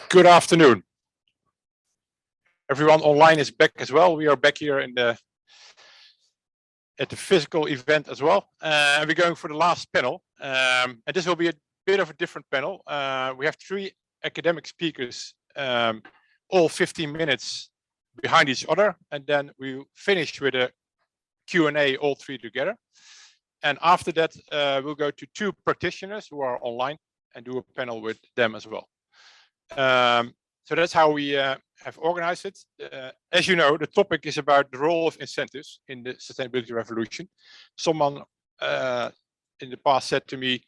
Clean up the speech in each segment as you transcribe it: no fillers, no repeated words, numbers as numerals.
Good afternoon. Everyone online is back as well. We are back here at the physical event as well. We're going for the last panel. And this will be a bit of a different panel. We have 3 academic speakers, all 15 minutes behind each other. And then we'll finish with a Q&A, all 3 together. And after that, we'll go to 2 practitioners who are online and do a panel with them as well. So that's how we have organized it. As you know, the topic is about the role of incentives in the sustainability revolution. Someone in the past said to me,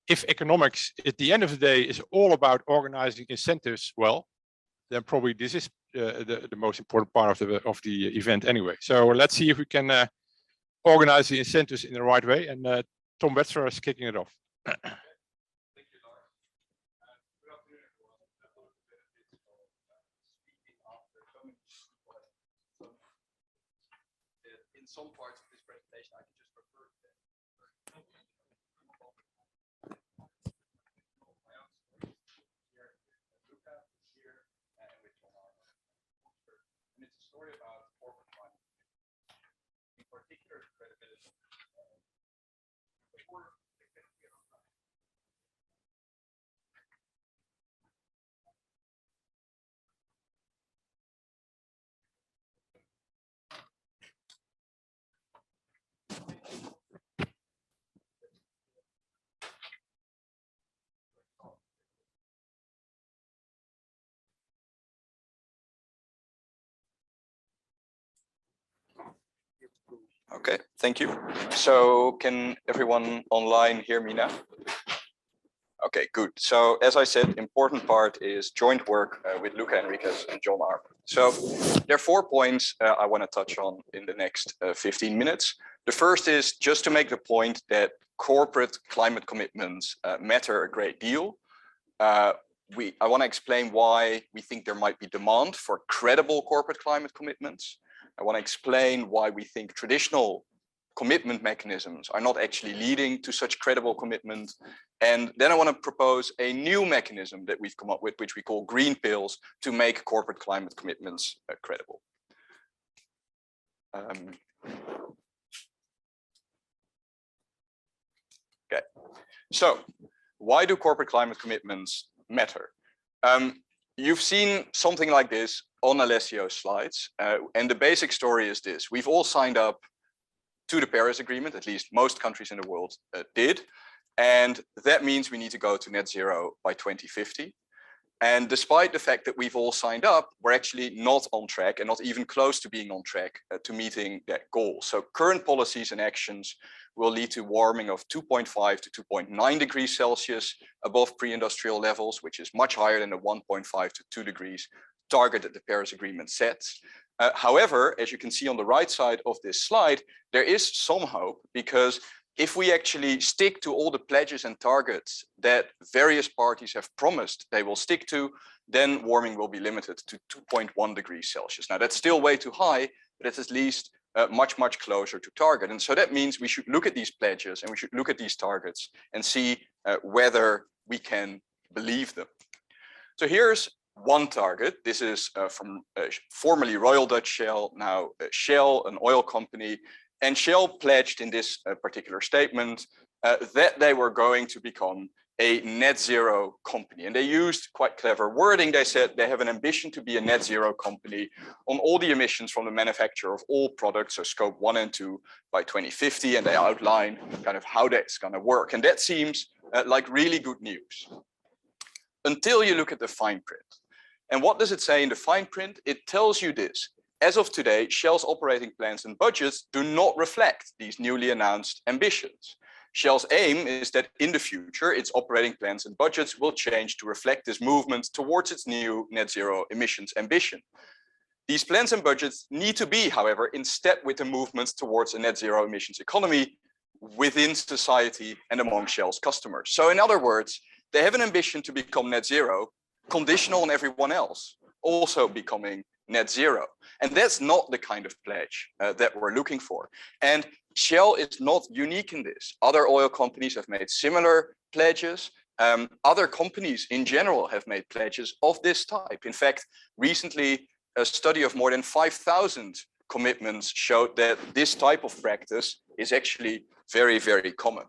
if economics at the end of the day is all about organizing incentives well, then probably this is the most important part of the event anyway. So let's see if we can organize the incentives in the right way. And Thom Wetzer is kicking it off. Some parts of this presentation I can just refer to them. My own story here with Luca, here, and with Thom. And it's a story about corporate climate, in particular the credibility. Okay, thank you. So can everyone online hear me now? Okay, good. So as I said, important part is joint work with Luca Enriquez and John Arp. So there are 4 points I want to touch on in the next 15 minutes. The first is just to make the point that corporate climate commitments matter a great deal. I want to explain why we think there might be demand for credible corporate climate commitments. I want to explain why we think traditional commitment mechanisms are not actually leading to such credible commitment. And then I want to propose a new mechanism that we've come up with, which we call green pills, to make corporate climate commitments credible. Okay, so why do corporate climate commitments matter? You've seen something like this on Alessio's slides, and the basic story is this. We've all signed up to the Paris Agreement, at least most countries in the world did, and that means we need to go to net zero by 2050. And despite the fact that we've all signed up, we're actually not on track and not even close to being on track to meeting that goal. So current policies and actions will lead to warming of 2.5 to 2.9 degrees Celsius above pre-industrial levels, which is much higher than the 1.5 to 2 degrees target that the Paris Agreement sets. However, as you can see on the right side of this slide, there is some hope, because if we actually stick to all the pledges and targets that various parties have promised they will stick to, then warming will be limited to 2.1 degrees Celsius. Now that's still way too high, but it's at least much, much closer to target. And so that means we should look at these pledges and we should look at these targets and see whether we can believe them. So here's one target. This is from formerly Royal Dutch Shell, now Shell, an oil company. And Shell pledged in this particular statement that they were going to become a net zero company. And they used quite clever wording. They said they have an ambition to be a net zero company on all the emissions from the manufacture of all products, so scope 1 and 2 by 2050. And they outline kind of how that's going to work. And that seems like really good news, until you look at the fine print. And what does it say in the fine print? It tells you this. As of today, Shell's operating plans and budgets do not reflect these newly announced ambitions. Shell's aim is that in the future, its operating plans and budgets will change to reflect this movement towards its new net zero emissions ambition. These plans and budgets need to be, however, in step with the movements towards a net zero emissions economy within society and among Shell's customers. So in other words, they have an ambition to become net zero, conditional on everyone else also becoming net zero. And that's not the kind of pledge that we're looking for. And Shell is not unique in this. Other oil companies have made similar pledges. Other companies in general have made pledges of this type. In fact, recently, a study of more than 5,000 commitments showed that this type of practice is actually very, very common.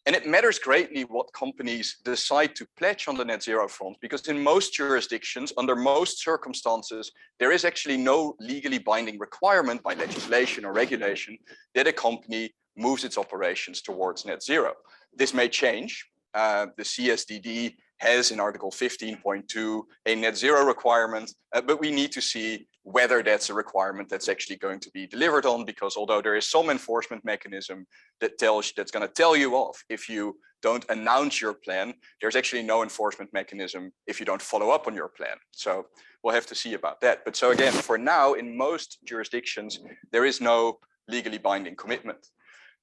And it matters greatly what companies decide to pledge on the net zero front, because in most jurisdictions, under most circumstances, there is actually no legally binding requirement by legislation or regulation that a company moves its operations towards net zero. This may change. The CSDD has in Article 15.2 a net zero requirement, but we need to see whether that's a requirement that's actually going to be delivered on, because although there is some enforcement mechanism that's going to tell you off if you don't announce your plan, there's actually no enforcement mechanism if you don't follow up on your plan. So we'll have to see about that. But so again, for now, in most jurisdictions, there is no legally binding commitment.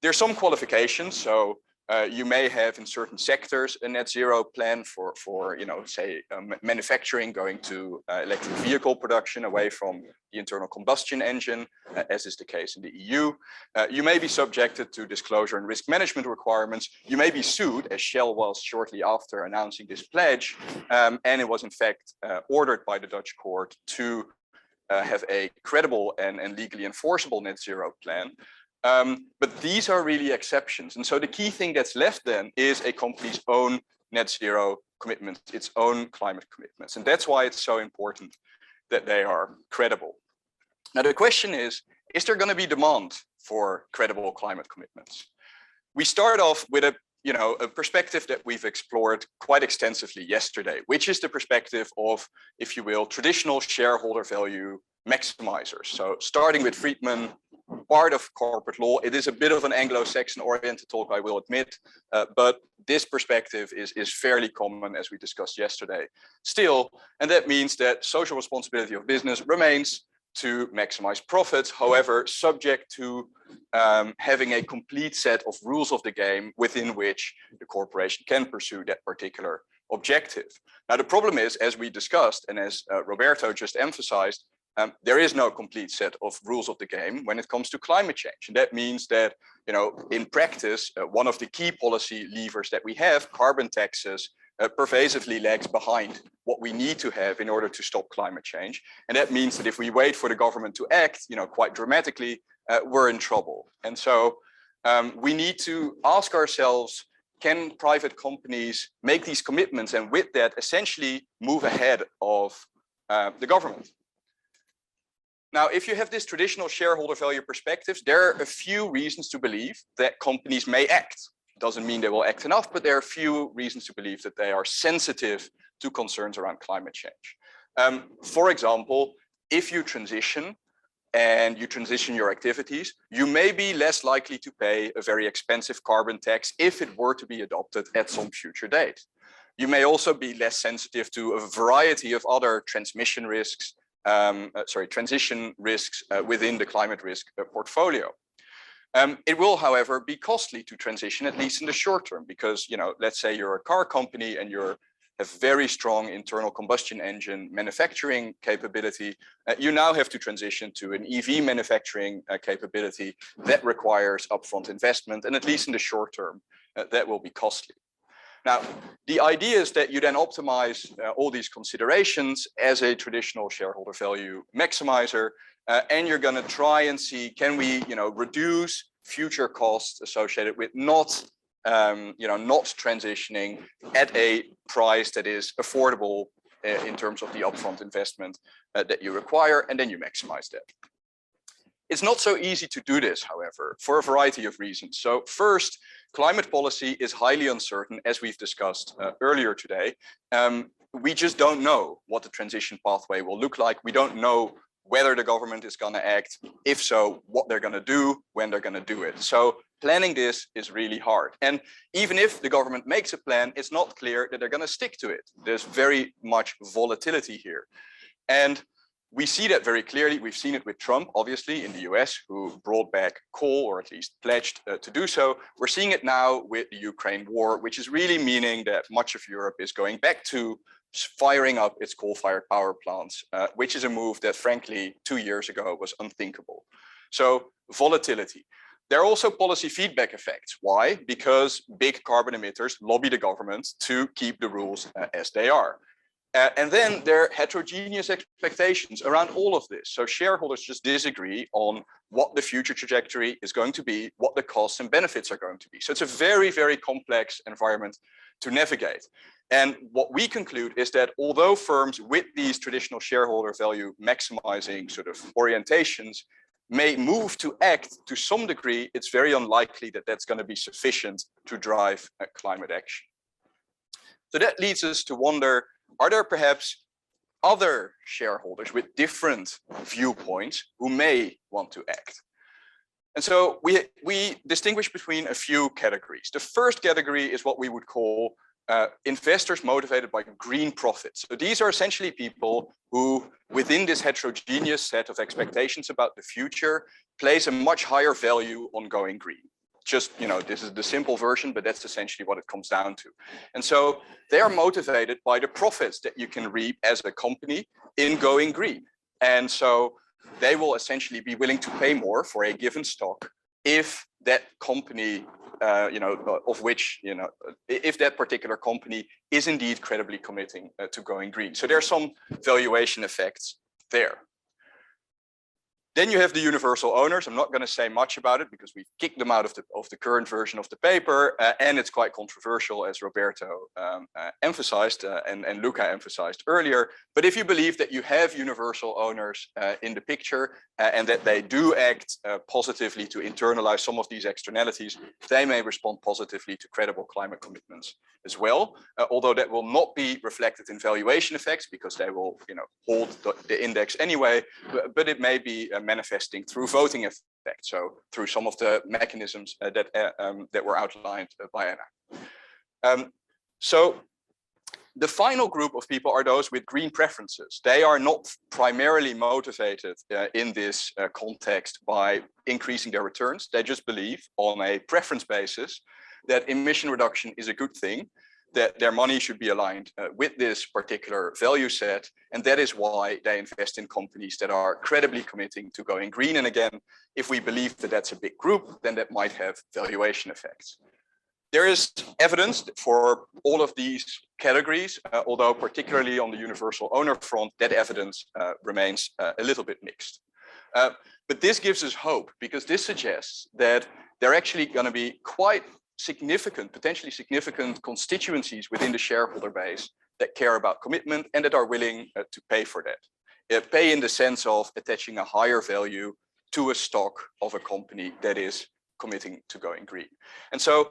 There's some qualifications. So you may have in certain sectors a net zero plan for say manufacturing going to electric vehicle production away from the internal combustion engine, as is the case in the EU. You may be subjected to disclosure and risk management requirements. You may be sued, as Shell was shortly after announcing this pledge, and it was in fact ordered by the Dutch court to have a credible and legally enforceable net zero plan. But these are really exceptions. And so the key thing that's left then is a company's own net zero commitments, its own climate commitments. And that's why it's so important that they are credible. Now, the question is there going to be demand for credible climate commitments? We start off with a perspective that we've explored quite extensively yesterday, which is the perspective of, if you will, traditional shareholder value maximizers. So starting with Friedman, part of corporate law. It is a bit of an Anglo-Saxon oriented talk, I will admit, but this perspective is fairly common, as we discussed yesterday still. And that means that social responsibility of business remains to maximize profits, however, subject to having a complete set of rules of the game within which the corporation can pursue that particular objective. Now, the problem is, as we discussed, and as Roberto just emphasized, there is no complete set of rules of the game when it comes to climate change. And that means that, in practice, one of the key policy levers that we have, carbon taxes, pervasively lags behind what we need to have in order to stop climate change. And that means that if we wait for the government to act, quite dramatically, we're in trouble. And so we need to ask ourselves, can private companies make these commitments and with that essentially move ahead of the government? Now, if you have this traditional shareholder value perspectives, there are a few reasons to believe that companies may act. Doesn't mean they will act enough, but there are a few reasons to believe that they are sensitive to concerns around climate change. For example, if you transition and you transition your activities, you may be less likely to pay a very expensive carbon tax if it were to be adopted at some future date. You may also be less sensitive to a variety of other transition risks within the climate risk portfolio. It will, however, be costly to transition, at least in the short term, because, let's say you're a car company and you have very strong internal combustion engine manufacturing capability. You now have to transition to an EV manufacturing capability that requires upfront investment, and at least in the short term, that will be costly. Now, the idea is that you then optimize all these considerations as a traditional shareholder value maximizer, and you're going to try and see, can we, reduce future costs associated with not transitioning at a price that is affordable in terms of the upfront investment that you require, and then you maximize that. It's not so easy to do this, however, for a variety of reasons. So first, climate policy is highly uncertain, as we've discussed earlier today. We just don't know what the transition pathway will look like. We don't know whether the government is going to act. If so, what they're going to do, when they're going to do it. So planning this is really hard. And even if the government makes a plan, it's not clear that they're going to stick to it. There's very much volatility here. And we see that very clearly. We've seen it with Trump, obviously, in the US, who brought back coal, or at least pledged to do so. We're seeing it now with the Ukraine war, which is really meaning that much of Europe is going back to firing up its coal-fired power plants, which is a move that, frankly, 2 years ago was unthinkable. So volatility. There are also policy feedback effects. Why? Because big carbon emitters lobby the government to keep the rules as they are. And then there are heterogeneous expectations around all of this. So shareholders just disagree on what the future trajectory is going to be, what the costs and benefits are going to be. So it's a very, very complex environment to navigate. And what we conclude is that although firms with these traditional shareholder value maximizing sort of orientations may move to act to some degree, it's very unlikely that that's going to be sufficient to drive climate action. So that leads us to wonder, are there perhaps other shareholders with different viewpoints who may want to act? And so we distinguish between a few categories. The first category is what we would call investors motivated by green profits. So these are essentially people who, within this heterogeneous set of expectations about the future, place a much higher value on going green. Just, you know, this is the simple version, but that's essentially what it comes down to. And so they are motivated by the profits that you can reap as a company in going green. And so they will essentially be willing to pay more for a given stock if that company, of which, if that particular company is indeed credibly committing to going green. So there are some valuation effects there. Then you have the universal owners. I'm not going to say much about it because we've kicked them out of the current version of the paper, and it's quite controversial, as Roberto emphasized and Luca emphasized earlier. But if you believe that you have universal owners in the picture and that they do act positively to internalize some of these externalities, they may respond positively to credible climate commitments as well. Although that will not be reflected in valuation effects because they will, hold the index anyway. But it may be manifesting through voting effects, so through some of the mechanisms that were outlined by Anna. So the final group of people are those with green preferences. They are not primarily motivated in this context by increasing their returns. They just believe on a preference basis that emission reduction is a good thing, that their money should be aligned with this particular value set. And that is why they invest in companies that are credibly committing to going green. And again, if we believe that that's a big group, then that might have valuation effects. There is evidence for all of these categories, although particularly on the universal owner front, that evidence remains a little bit mixed. But this gives us hope because this suggests that there are actually going to be quite significant, potentially significant constituencies within the shareholder base that care about commitment and that are willing to pay for that. Pay in the sense of attaching a higher value to a stock of a company that is committing to going green. And so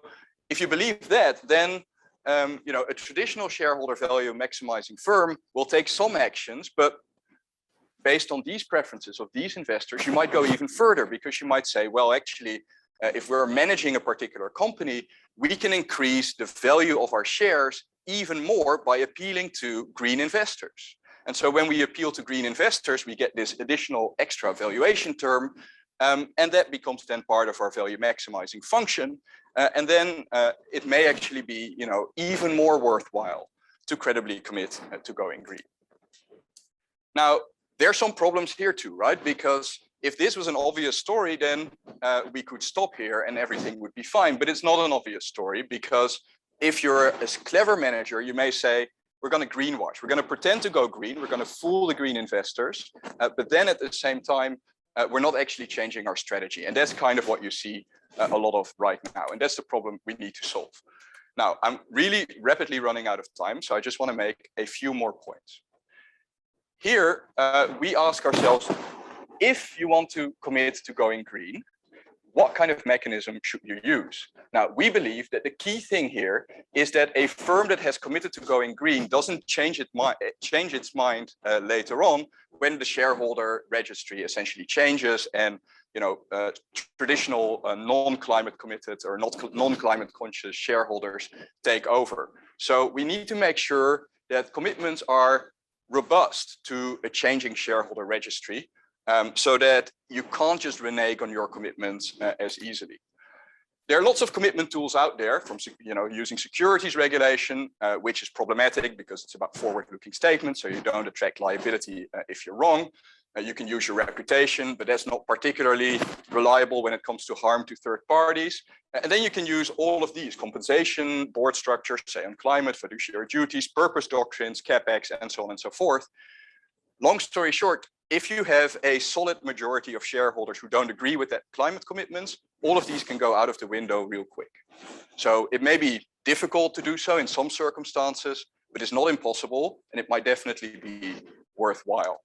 if you believe that, then a traditional shareholder value maximizing firm will take some actions, but based on these preferences of these investors, you might go even further because you might say, well, actually, if we're managing a particular company, we can increase the value of our shares even more by appealing to green investors. And so when we appeal to green investors, we get this additional extra valuation term, and that becomes then part of our value maximizing function. And then it may actually be, even more worthwhile to credibly commit to going green. Now, there are some problems here too, right? Because if this was an obvious story, then we could stop here and everything would be fine. But it's not an obvious story because if you're a clever manager, you may say, we're going to greenwash. We're going to pretend to go green. We're going to fool the green investors. But then at the same time, we're not actually changing our strategy. And that's kind of what you see a lot of right now. And that's the problem we need to solve. Now, I'm really rapidly running out of time. So I just want to make a few more points. Here, we ask ourselves, if you want to commit to going green, what kind of mechanism should you use? Now, we believe that the key thing here is that a firm that has committed to going green doesn't change its mind later on when the shareholder registry essentially changes and traditional non-climate committed or non-climate conscious shareholders take over. So we need to make sure that commitments are robust to a changing shareholder registry. So that you can't just renege on your commitments as easily. There are lots of commitment tools out there from using securities regulation, which is problematic because it's about forward-looking statements, so you don't attract liability if you're wrong. You can use your reputation, but that's not particularly reliable when it comes to harm to third parties. And then you can use all of these: compensation, board structure, say on climate, fiduciary duties, purpose doctrines, CapEx, and so on and so forth. Long story short, if you have a solid majority of shareholders who don't agree with that climate commitments, all of these can go out of the window real quick. So it may be difficult to do so in some circumstances, but it's not impossible, and it might definitely be worthwhile.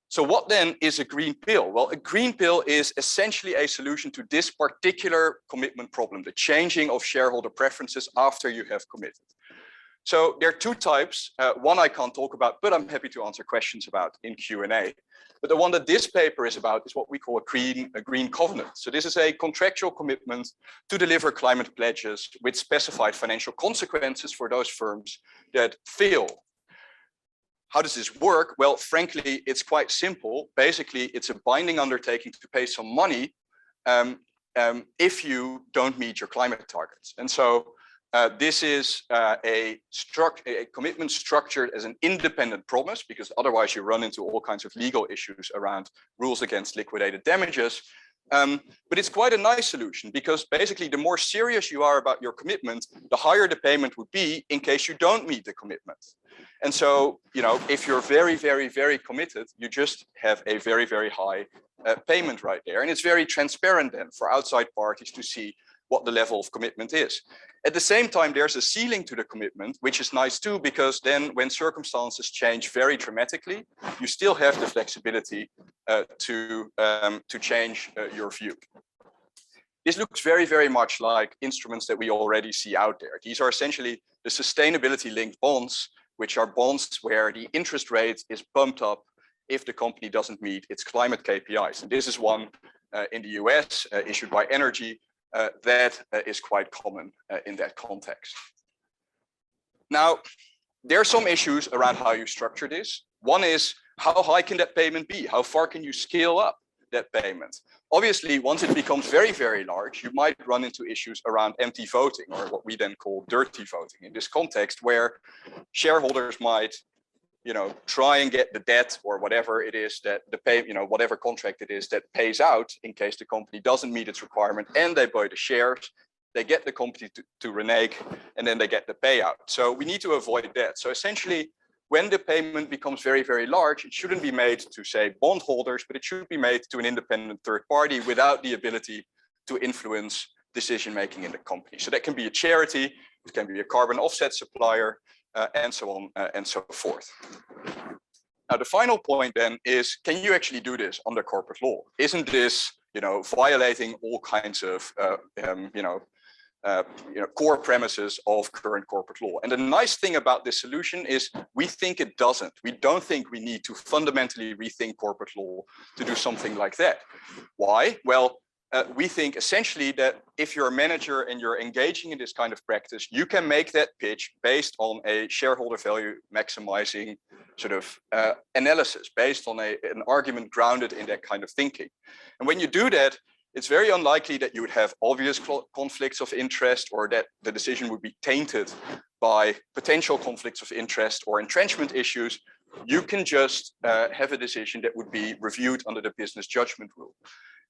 So what then is a green pill? Well, a green pill is essentially a solution to this particular commitment problem, the changing of shareholder preferences after you have committed. So there are two types. One I can't talk about, but I'm happy to answer questions about in Q&A. But the one that this paper is about is what we call a green covenant. So this is a contractual commitment to deliver climate pledges with specified financial consequences for those firms that fail. How does this work? Well, frankly, it's quite simple. Basically, it's a binding undertaking to pay some money if you don't meet your climate targets. And so this is a commitment structured as an independent promise, because otherwise you run into all kinds of legal issues around rules against liquidated damages. But it's quite a nice solution, because basically the more serious you are about your commitment, the higher the payment would be in case you don't meet the commitment. And so, you know, if you're very, very, very committed, you just have a very, very high payment right there. And it's very transparent then for outside parties to see what the level of commitment is. At the same time, there's a ceiling to the commitment, which is nice too, because then when circumstances change very dramatically, you still have the flexibility to change your view. This looks very, very much like instruments that we already see out there. These are essentially the sustainability linked bonds, which are bonds where the interest rate is bumped up if the company doesn't meet its climate KPIs. And this is one in the US issued by Energy that is quite common in that context. Now, there are some issues around how you structure this. One is, how high can that payment be? How far can you scale up that payment? Obviously, once it becomes very, very large, you might run into issues around empty voting, or what we then call dirty voting in this context, where shareholders might, you know, try and get the debt or whatever it is that whatever contract it is that pays out in case the company doesn't meet its requirement, and they buy the shares, they get the company to renege, and then they get the payout. So we need to avoid that. So essentially, when the payment becomes very, very large, it shouldn't be made to, say, bondholders, but it should be made to an independent third party without the ability to influence decision-making in the company. So that can be a charity, it can be a carbon offset supplier, and so on and so forth. Now, the final point then is, can you actually do this under corporate law? Isn't this, you know, violating all kinds of, core premises of current corporate law? And the nice thing about this solution is we think it doesn't. We don't think we need to fundamentally rethink corporate law to do something like that. Why? Well, we think essentially that if you're a manager and you're engaging in this kind of practice, you can make that pitch based on a shareholder value maximizing sort of analysis, based on an argument grounded in that kind of thinking. And when you do that, it's very unlikely that you would have obvious conflicts of interest, or that the decision would be tainted by potential conflicts of interest or entrenchment issues. You can just have a decision that would be reviewed under the business judgment rule.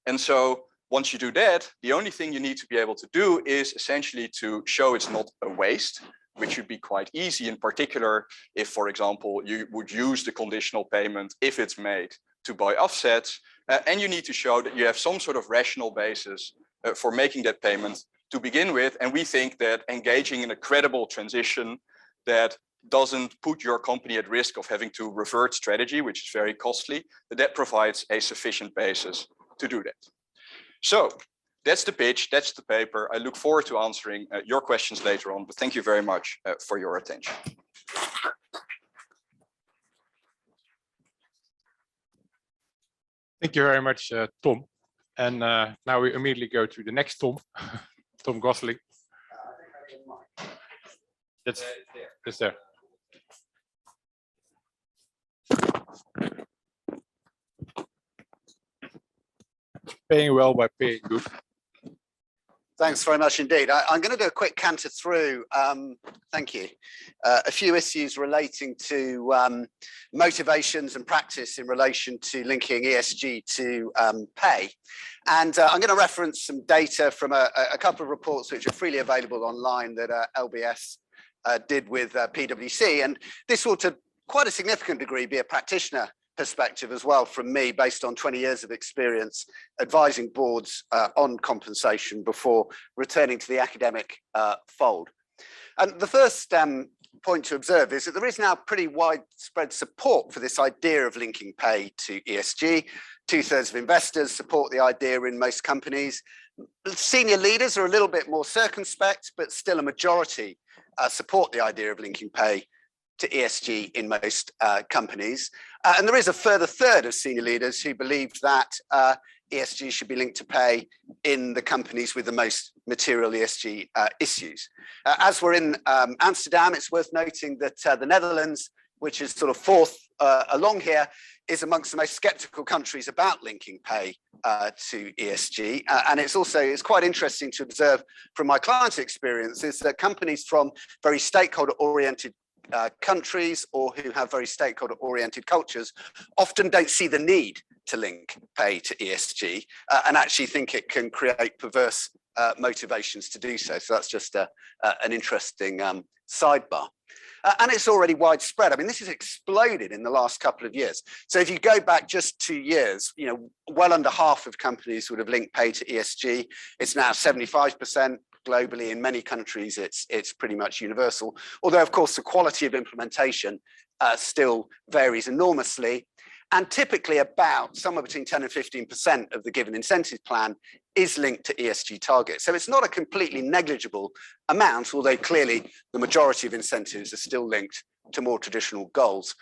And so once you do that, the only thing you need to be able to do is essentially to show it's not a waste, which should be quite easy, in particular if, for example, you would use the conditional payment if it's made to buy offsets, and you need to show that you have some sort of rational basis for making that payment to begin with. And we think that engaging in a credible transition that doesn't put your company at risk of having to revert strategy, which is very costly, that provides a sufficient basis to do that. So that's the pitch, that's the paper. I look forward to answering your questions later on, but thank you very much for your attention. Thank you very much, Thom. And now we immediately go to the next Thom, Thom Gosling. That's there. Paying well by paying good. Thanks very much indeed. I'm going to do a quick canter through, thank you, a few issues relating to motivations and practice in relation to linking ESG to pay. And I'm going to reference some data from a couple of reports which are freely available online that LBS did with PwC. And this will to quite a significant degree be a practitioner perspective as well from me, based on 20 years of experience advising boards on compensation before returning to the academic fold. And the first point to observe is that there is now pretty widespread support for this idea of linking pay to ESG. 2/3 of investors support the idea in most companies. Senior leaders are a little bit more circumspect, but still a majority support the idea of linking pay to ESG in most companies. And there is a further third of senior leaders who believe that ESG should be linked to pay in the companies with the most material ESG issues. As we're in Amsterdam, it's worth noting that the Netherlands, which is sort of fourth along here, is amongst the most skeptical countries about linking pay to ESG. And it's quite interesting to observe from my clients' experience is that companies from very stakeholder-oriented countries or who have very stakeholder-oriented cultures often don't see the need to link pay to ESG and actually think it can create perverse motivations to do so. So that's just an interesting sidebar. And it's already widespread. I mean, this has exploded in the last couple of years. So if you go back just 2 years, well under half of companies would have linked pay to ESG. It's now 75%. Globally, in many countries, it's pretty much universal. Although, of course, the quality of implementation still varies enormously. And typically about somewhere between 10 and 15% of the given incentive plan is linked to ESG targets. So it's not a completely negligible amount, although clearly the majority of incentives are still linked to more traditional goals.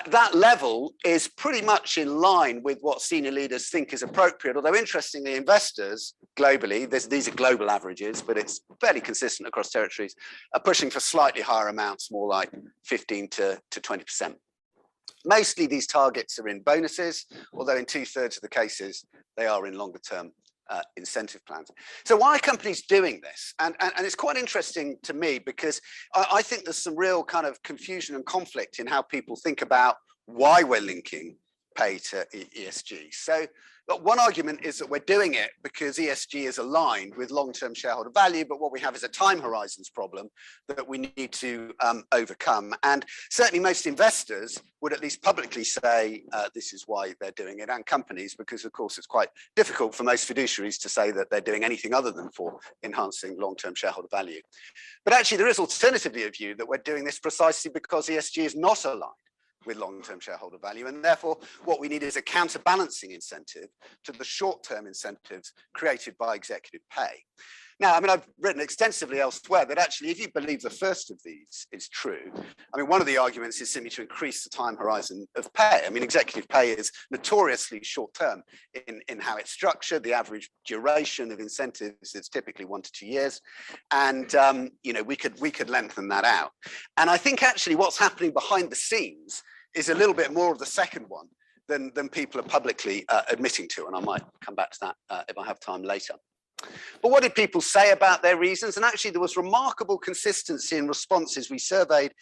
That level is pretty much in line with what senior leaders think is appropriate, although interestingly, investors globally, these are global averages, but it's fairly consistent across territories, are pushing for slightly higher amounts, more like 15 to 20%. Mostly these targets are in bonuses, although in 2/3 of the cases, they are in longer term incentive plans. So why are companies doing this? And it's quite interesting to me because I think there's some real kind of confusion and conflict in how people think about why we're linking pay to ESG. So one argument is that we're doing it because ESG is aligned with long-term shareholder value, but what we have is a time horizons problem that we need to overcome. And certainly most investors would at least publicly say this is why they're doing it, and companies, because of course it's quite difficult for most fiduciaries to say that they're doing anything other than for enhancing long-term shareholder value. But actually there is alternatively a view that we're doing this precisely because ESG is not aligned with long-term shareholder value, and therefore what we need is a counterbalancing incentive to the short-term incentives created by executive pay. Now, I mean, I've written extensively elsewhere that actually if you believe the first of these is true, I mean, one of the arguments is simply to increase the time horizon of pay. I mean, executive pay is notoriously short-term in how it's structured. The average duration of incentives is typically 1 to 2 years, and we could lengthen that out. And I think actually what's happening behind the scenes is a little bit more of the second one than people are publicly admitting to, and I might come back to that if I have time later. But what did people say about their reasons? And actually there was remarkable consistency in responses. We surveyed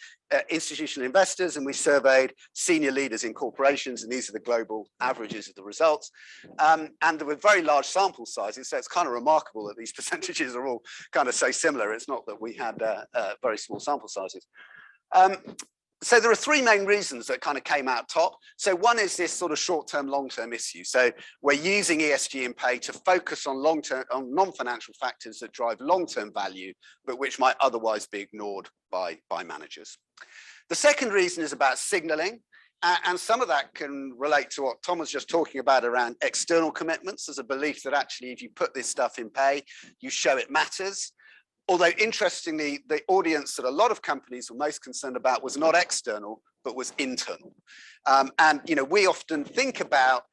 institutional investors and we surveyed senior leaders in corporations, and these are the global averages of the results. And there were very large sample sizes, so it's kind of remarkable that these percentages are all kind of so similar. It's not that we had very small sample sizes. So there are three main reasons that kind of came out top. So one is this sort of short-term, long-term issue. So we're using ESG in pay to focus on long-term, on non-financial factors that drive long-term value, but which might otherwise be ignored by managers. The second reason is about signaling. And some of that can relate to what Thom was just talking about around external commitments. There's a belief that actually if you put this stuff in pay, you show it matters. Although interestingly, the audience that a lot of companies were most concerned about was not external, but was internal. And we often think about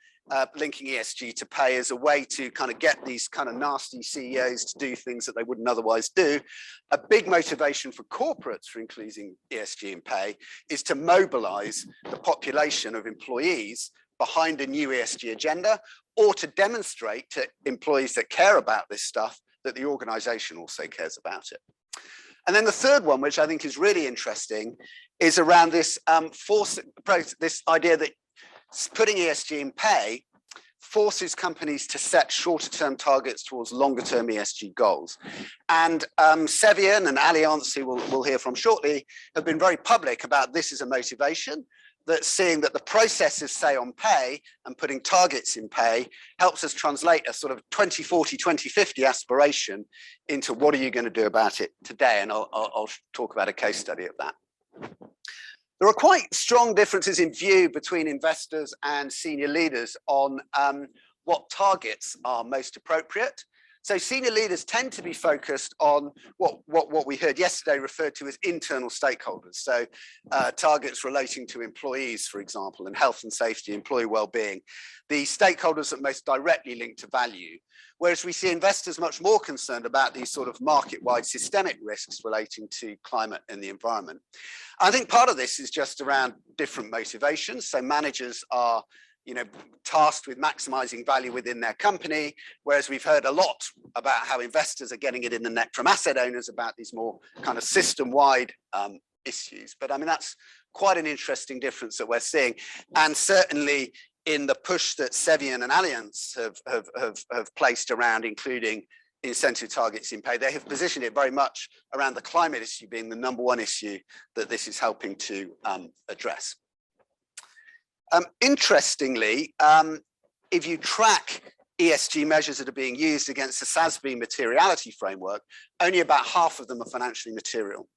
linking ESG to pay as a way to kind of get these kind of nasty CEOs to do things that they wouldn't otherwise do. A big motivation for corporates for including ESG in pay is to mobilize the population of employees behind a new ESG agenda, or to demonstrate to employees that care about this stuff that the organization also cares about it. And then the third one, which I think is really interesting, is around this this idea that putting ESG in pay forces companies to set shorter term targets towards longer term ESG goals. And Cevian and Allianz, who we'll hear from shortly, have been very public about this as a motivation, that seeing that the process of say on pay and putting targets in pay helps us translate a sort of 2040, 2050 aspiration into what are you going to do about it today? And I'll talk about a case study of that. There are quite strong differences in view between investors and senior leaders on what targets are most appropriate. So senior leaders tend to be focused on what we heard yesterday referred to as internal stakeholders. So targets relating to employees, for example, and health and safety, employee well-being, the stakeholders that most directly link to value. Whereas we see investors much more concerned about these sort of market-wide systemic risks relating to climate and the environment. I think part of this is just around different motivations. So managers are tasked with maximizing value within their company, whereas we've heard a lot about how investors are getting it in the neck from asset owners about these more kind of system-wide issues. But I mean, that's quite an interesting difference that we're seeing. And certainly in the push that Cevian and Allianz have placed around including incentive targets in pay, they have positioned it very much around the climate issue being the #1 issue that this is helping to address. Interestingly, if you track ESG measures that are being used against the SASB materiality framework, only about half of them are financially material.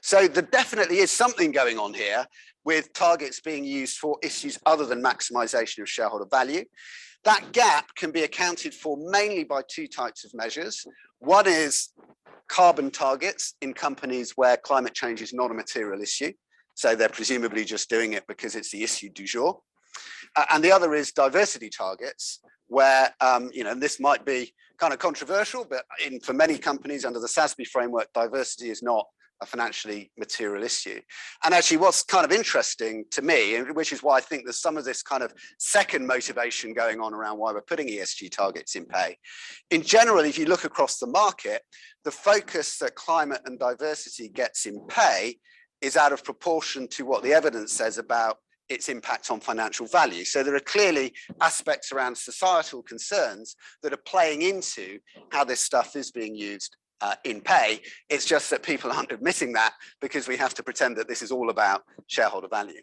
So there definitely is something going on here with targets being used for issues other than maximization of shareholder value. That gap can be accounted for mainly by two types of measures. One is carbon targets in companies where climate change is not a material issue. So they're presumably just doing it because it's the issue du jour. And the other is diversity targets, where, and this might be kind of controversial, but for many companies under the SASB framework, diversity is not a financially material issue. And actually what's kind of interesting to me, which is why I think there's some of this kind of second motivation going on around why we're putting ESG targets in pay. In general, if you look across the market, the focus that climate and diversity gets in pay is out of proportion to what the evidence says about its impact on financial value. So there are clearly aspects around societal concerns that are playing into how this stuff is being used in pay. It's just that people aren't admitting that because we have to pretend that this is all about shareholder value.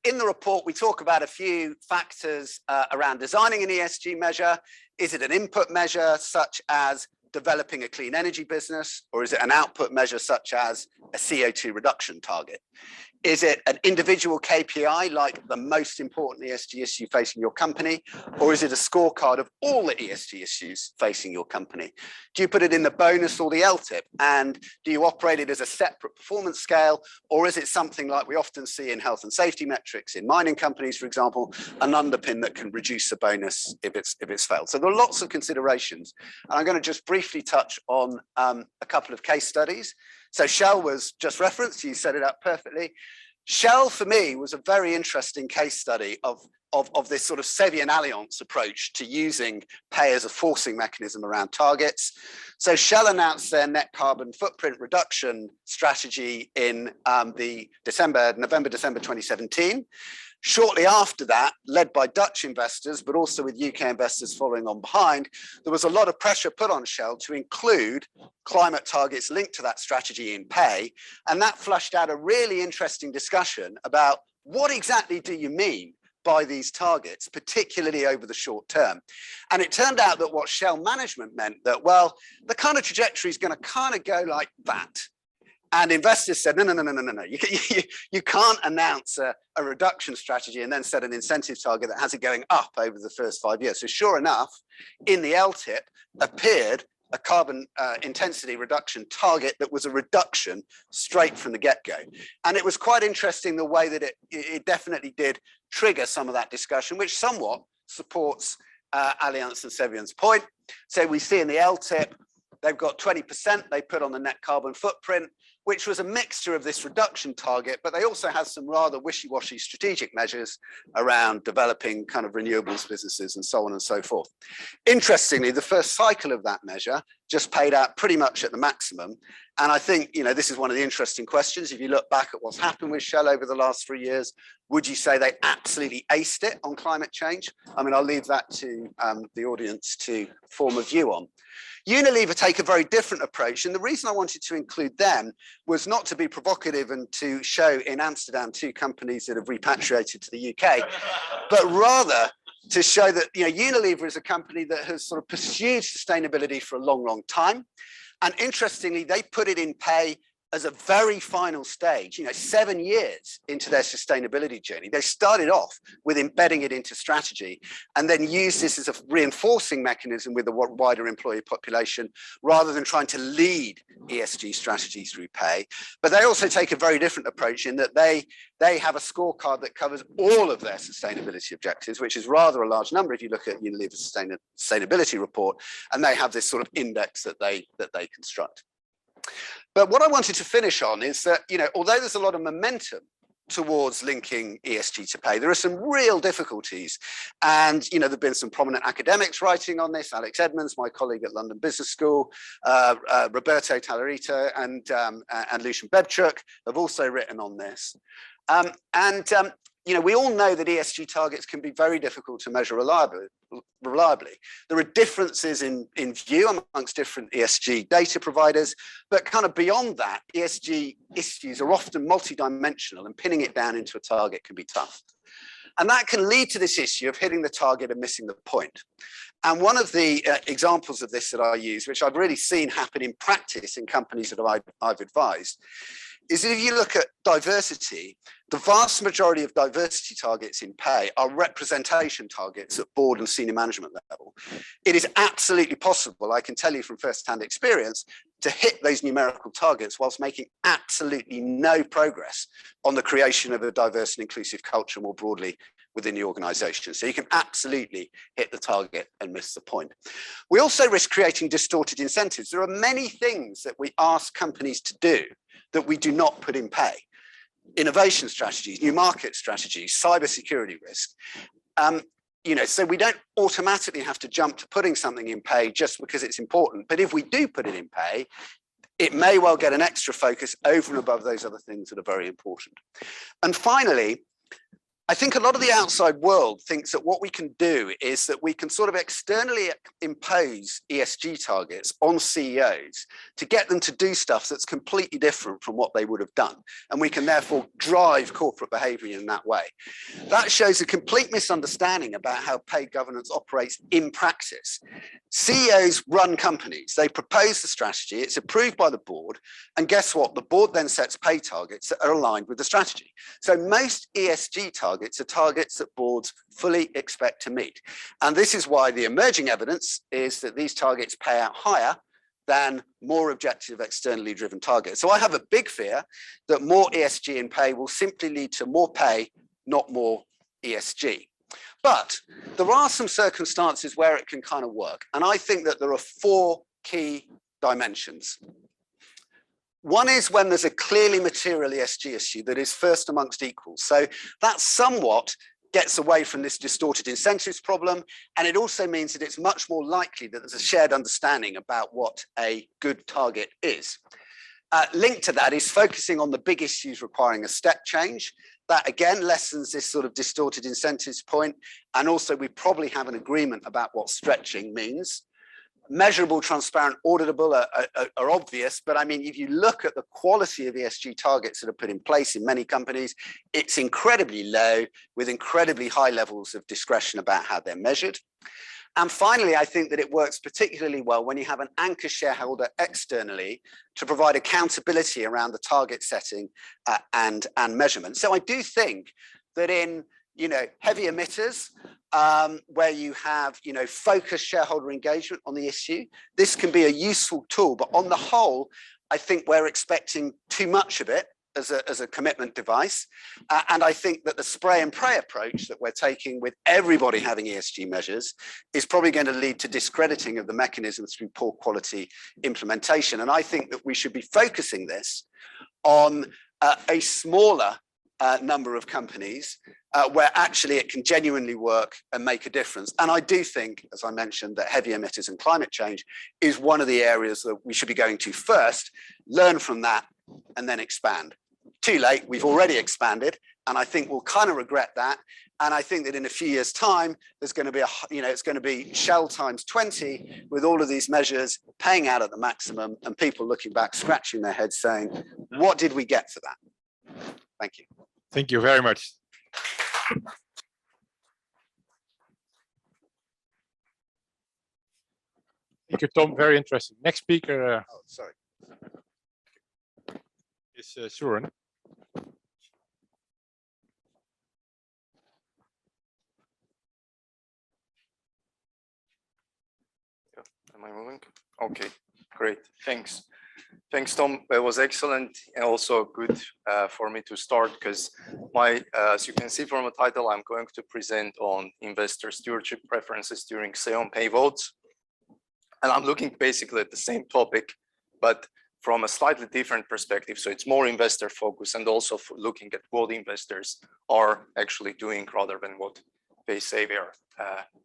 In the report, we talk about a few factors around designing an ESG measure. Is it an input measure such as developing a clean energy business, or is it an output measure such as a CO2 reduction target? Is it an individual KPI like the most important ESG issue facing your company, or is it a scorecard of all the ESG issues facing your company? Do you put it in the bonus or the LTIP? And do you operate it as a separate performance scale, or is it something like we often see in health and safety metrics in mining companies, for example, an underpin that can reduce the bonus if it's failed? So there are lots of considerations. And I'm going to just briefly touch on a couple of case studies. So Shell was just referenced, you set it up perfectly. Shell, for me, was a very interesting case study of this sort of Cevian Allianz approach to using pay as a forcing mechanism around targets. So Shell announced their net carbon footprint reduction strategy in November, December 2017. Shortly after that, led by Dutch investors, but also with UK investors following on behind, there was a lot of pressure put on Shell to include climate targets linked to that strategy in pay. And that flushed out a really interesting discussion about what exactly do you mean by these targets, particularly over the short term. And it turned out that what Shell management meant that, well, the kind of trajectory is going to kind of go like that. And investors said, no. You can't announce a reduction strategy and then set an incentive target that has it going up over the first 5 years. So sure enough, in the LTIP appeared a carbon intensity reduction target that was a reduction straight from the get-go. And it was quite interesting the way that it definitely did trigger some of that discussion, which somewhat supports Allianz and Cevian's point. So we see in the LTIP, they've got 20% they put on the net carbon footprint. which was a mixture of this reduction target, but they also had some rather wishy-washy strategic measures around developing kind of renewables businesses and so on and so forth. Interestingly, the first cycle of that measure just paid out pretty much at the maximum. And I think, you know, this is one of the interesting questions. If you look back at what's happened with Shell over the last 3 years, would you say they absolutely aced it on climate change? I mean, I'll leave that to the audience to form a view on. Unilever take a very different approach, and the reason I wanted to include them was not to be provocative and to show in Amsterdam 2 companies that have repatriated to the UK, but rather to show that, you know, Unilever is a company that has sort of pursued sustainability for a long, long time. And interestingly, they put it in pay as a very final stage, you know, 7 years into their sustainability journey. They started off with embedding it into strategy and then used this as a reinforcing mechanism with the wider employee population rather than trying to lead ESG strategy through pay. But they also take a very different approach in that they have a scorecard that covers all of their sustainability objectives, which is rather a large number if you look at Unilever's sustainability report, and they have this sort of index that they construct. But what I wanted to finish on is that, you know, although there's a lot of momentum towards linking ESG to pay, there are some real difficulties. And, you know, there've been some prominent academics writing on this. Alex Edmonds, my colleague at London Business School, Roberto Tallerita and Lucian Bebchuk have also written on this. You know, we all know that ESG targets can be very difficult to measure reliably. There are differences in view amongst different ESG data providers, but kind of beyond that, ESG issues are often multidimensional, and pinning it down into a target can be tough. And that can lead to this issue of hitting the target and missing the point. And one of the examples of this that I use, which I've really seen happen in practice in companies that I've advised, is that if you look at diversity, the vast majority of diversity targets in pay are representation targets at board and senior management level. It is absolutely possible, I can tell you from first-hand experience, to hit those numerical targets whilst making absolutely no progress on the creation of a diverse and inclusive culture more broadly within the organization. So you can absolutely hit the target and miss the point. We also risk creating distorted incentives. There are many things that we ask companies to do that we do not put in pay. Innovation strategies, new market strategies, cybersecurity risk. You know, so we don't automatically have to jump to putting something in pay just because it's important. But if we do put it in pay, it may well get an extra focus over and above those other things that are very important. And finally, I think a lot of the outside world thinks that what we can do is that we can sort of externally impose ESG targets on CEOs to get them to do stuff that's completely different from what they would have done. And we can therefore drive corporate behavior in that way. That shows a complete misunderstanding about how paid governance operates in practice. CEOs run companies, they propose the strategy, it's approved by the board, and guess what? The board then sets pay targets that are aligned with the strategy. So most ESG targets are targets that boards fully expect to meet. And this is why the emerging evidence is that these targets pay out higher than more objective externally driven targets. So I have a big fear that more ESG in pay will simply lead to more pay, not more ESG. But there are some circumstances where it can kind of work. And I think that there are 4 key dimensions. One is when there's a clearly material ESG issue that is first amongst equals. So that somewhat gets away from this distorted incentives problem. And it also means that it's much more likely that there's a shared understanding about what a good target is. Linked to that is focusing on the big issues requiring a step change. That again lessens this sort of distorted incentives point. And also we probably have an agreement about what stretching means. Measurable, transparent, auditable are obvious, but I mean, if you look at the quality of ESG targets that are put in place in many companies, it's incredibly low with incredibly high levels of discretion about how they're measured. And finally, I think that it works particularly well when you have an anchor shareholder externally to provide accountability around the target setting and measurement. So I do think that in heavy emitters, where you have focused shareholder engagement on the issue, this can be a useful tool. But on the whole, I think we're expecting too much of it as a commitment device. And I think that the spray and pray approach that we're taking with everybody having ESG measures is probably going to lead to discrediting of the mechanism through poor quality implementation. And I think that we should be focusing this on a smaller number of companies where actually it can genuinely work and make a difference. And I do think, as I mentioned, that heavy emitters and climate change is one of the areas that we should be going to first, learn from that, and then expand. Too late, we've already expanded, and I think we'll kind of regret that. And I think that in a few years' time, there's going to be it's going to be Shell times 20 with all of these measures paying out at the maximum, and people looking back, scratching their heads, saying, "What did we get for that?" Thank you. Thank you very much. Thank you, Thom. Very interesting. Next speaker Sorry. is Søren. Am I moving? Okay, great. Thanks. Thanks, Thom. It was excellent and also good for me to start because as you can see from the title, I'm going to present on investor stewardship preferences during say on pay votes. And I'm looking basically at the same topic, but from a slightly different perspective. So it's more investor focused and also looking at what investors are actually doing rather than what they say they are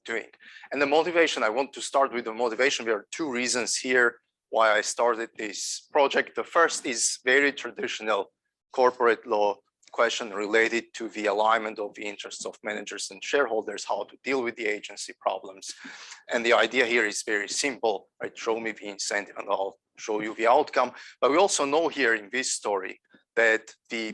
doing. And the motivation, I want to start with the motivation. There are two reasons here why I started this project. The first is very traditional corporate law question related to the alignment of the interests of managers and shareholders, how to deal with the agency problems. And the idea here is very simple, right? Show me the incentive and I'll show you the outcome. But we also know here in this story that the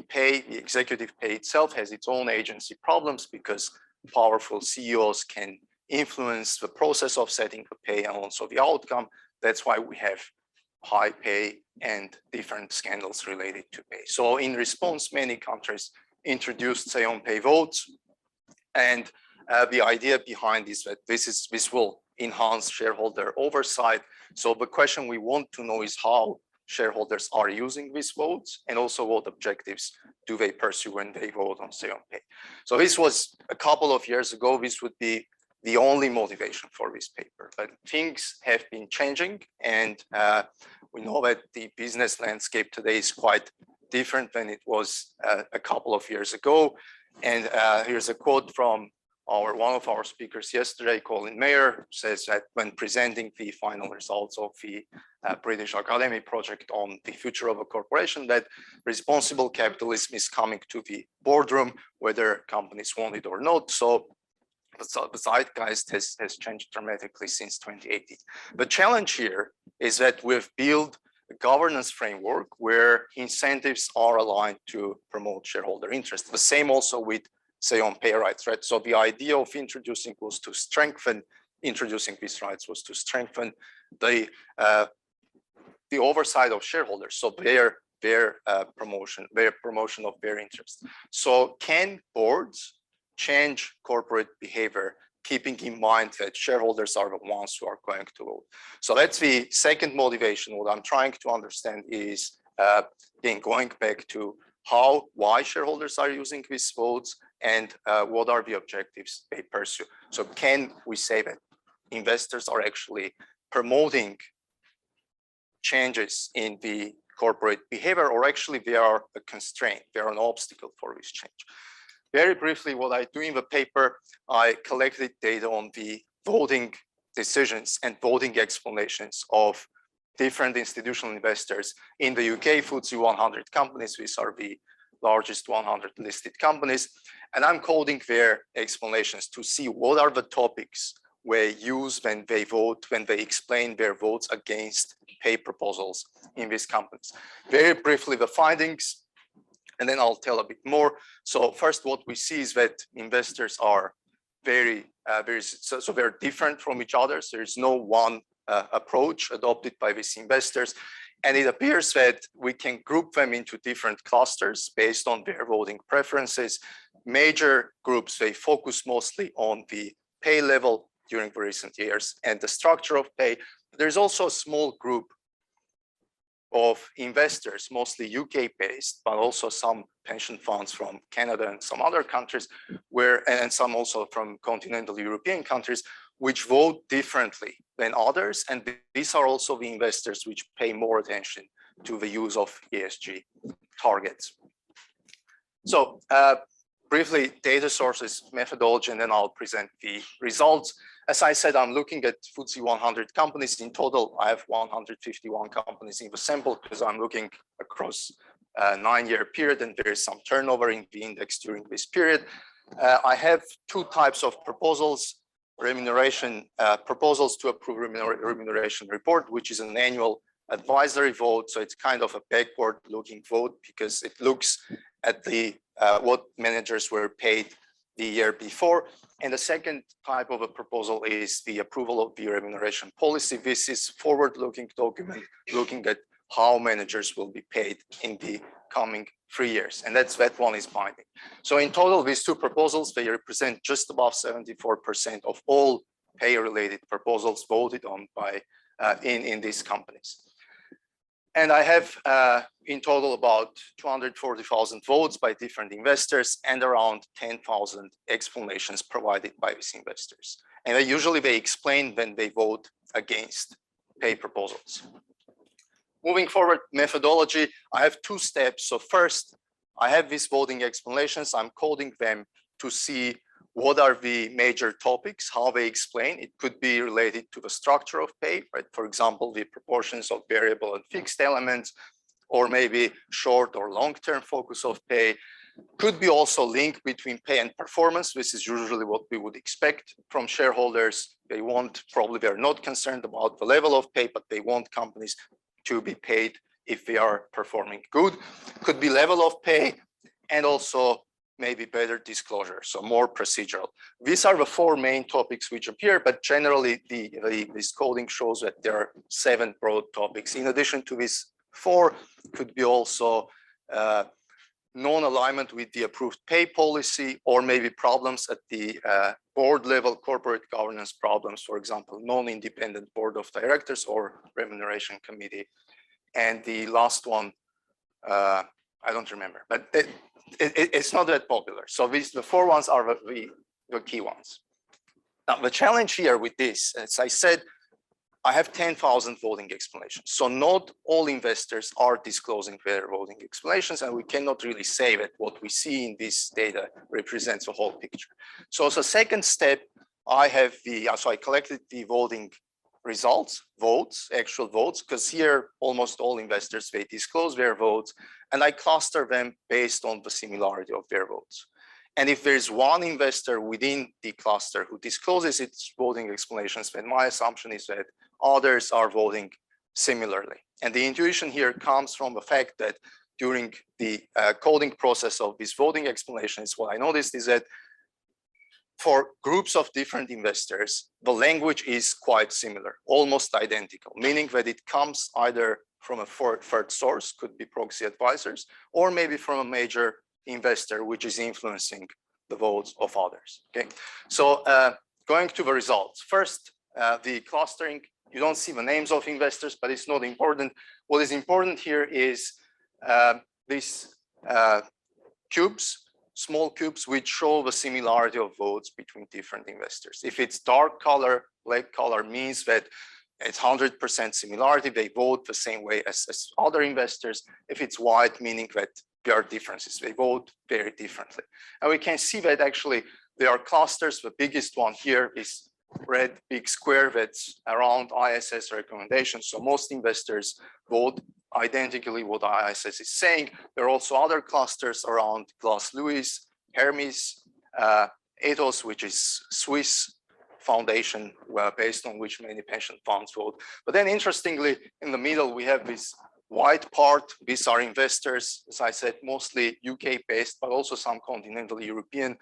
executive pay itself has its own agency problems because powerful CEOs can influence the process of setting the pay and also the outcome. That's why we have high pay and different scandals related to pay. So in response, many countries introduced say on pay votes. And the idea behind is that this will enhance shareholder oversight. So the question we want to know is how shareholders are using these votes and also what objectives do they pursue when they vote on say on pay. So this was a couple of years ago. This would be the only motivation for this paper, but things have been changing and we know that the business landscape today is quite different than it was a couple of years ago. And here's a quote from one of our speakers yesterday, Colin Mayer, says that when presenting the final results of the British Academy project on the future of a corporation, that responsible capitalism is coming to the boardroom, whether companies want it or not. So the zeitgeist has changed dramatically since 2018. The challenge here is that we've built a governance framework where incentives are aligned to promote shareholder interest. The same also with say on pay rights, right? So the idea of introducing these rights was to strengthen the oversight of shareholders, so their promotion of their interest. So can boards change corporate behavior, keeping in mind that shareholders are the ones who are going to vote? So that's the second motivation. What I'm trying to understand is, again, going back to why shareholders are using these votes and what are the objectives they pursue. So can we say that investors are actually promoting changes in the corporate behavior, or actually they are a constraint, they are an obstacle for this change? Very briefly, what I do in the paper, I collected data on the voting decisions and voting explanations of different institutional investors in the UK FTSE 100 companies. These are the largest 100 listed companies. And I'm coding their explanations to see what are the topics they use when they vote, when they explain their votes against pay proposals in these companies. Very briefly, the findings, and then I'll tell a bit more. So first, what we see is that investors are very different from each other. So there's no one approach adopted by these investors. And it appears that we can group them into different clusters based on their voting preferences. Major groups, they focus mostly on the pay level during the recent years and the structure of pay. There's also a small group of investors, mostly UK based, but also some pension funds from Canada and some other countries, and some also from continental European countries, which vote differently than others. And these are also the investors which pay more attention to the use of ESG targets. So briefly, data sources, methodology, and then I'll present the results. As I said, I'm looking at FTSE 100 companies. In total, I have 151 companies in the sample because I'm looking across a 9-year period, and there is some turnover in the index during this period. I have 2 types of proposals: remuneration proposals to approve remuneration report, which is an annual advisory vote. So it's kind of a backward-looking vote because it looks at the what managers were paid the year before. And the second type of a proposal is the approval of the remuneration policy. This is forward-looking document looking at how managers will be paid in the coming 3 years. And that one is binding. So in total, these 2 proposals, they represent just above 74% of all pay-related proposals voted on by in these companies. And I have in total about 240,000 votes by different investors and around 10,000 explanations provided by these investors. And usually they explain when they vote against pay proposals. Moving forward, methodology, I have 2 steps. So first, I have these voting explanations. I'm coding them to see what are the major topics, how they explain. It could be related to the structure of pay, right? For example, the proportions of variable and fixed elements, or maybe short or long-term focus of pay. Could be also linked between pay and performance. This is usually what we would expect from shareholders. They want, probably they're not concerned about the level of pay, but they want companies to be paid if they are performing good. Could be level of pay, and also maybe better disclosure, so more procedural. These are the 4 main topics which appear, but generally this coding shows that there are 7 broad topics. In addition to these 4, could be also non-alignment with the approved pay policy, or maybe problems at the board level, corporate governance problems, for example, non-independent board of directors or remuneration committee. And the last one, I don't remember, but it's not that popular. So the 4 ones are the key ones. Now, the challenge here with this, as I said, I have 10,000 voting explanations. So not all investors are disclosing their voting explanations, and we cannot really say that what we see in this data represents the whole picture. So as a second step, I have I collected the voting results, actual votes, because here almost all investors, they disclose their votes, and I cluster them based on the similarity of their votes. And if there's one investor within the cluster who discloses its voting explanations, then my assumption is that others are voting similarly. And the intuition here comes from the fact that during the coding process of these voting explanations, what I noticed is that for groups of different investors, the language is quite similar, almost identical, meaning that it comes either from a third source, could be proxy advisors, or maybe from a major investor, which is influencing the votes of others. Okay, so going to the results. First, the clustering, you don't see the names of investors, but it's not important. What is important here is these cubes, small cubes, which show the similarity of votes between different investors. If it's dark color, black color, means that it's 100% similarity. They vote the same way as other investors. If it's white, meaning that there are differences. They vote very differently. And we can see that actually there are clusters. The biggest one here is red big square that's around ISS recommendations. So most investors vote identically what ISS is saying. There are also other clusters around Glass Lewis, Hermes, Ethos, which is Swiss foundation based on which many pension funds vote. But then interestingly, in the middle, we have this white part. These are investors, as I said, mostly UK based, but also some continental European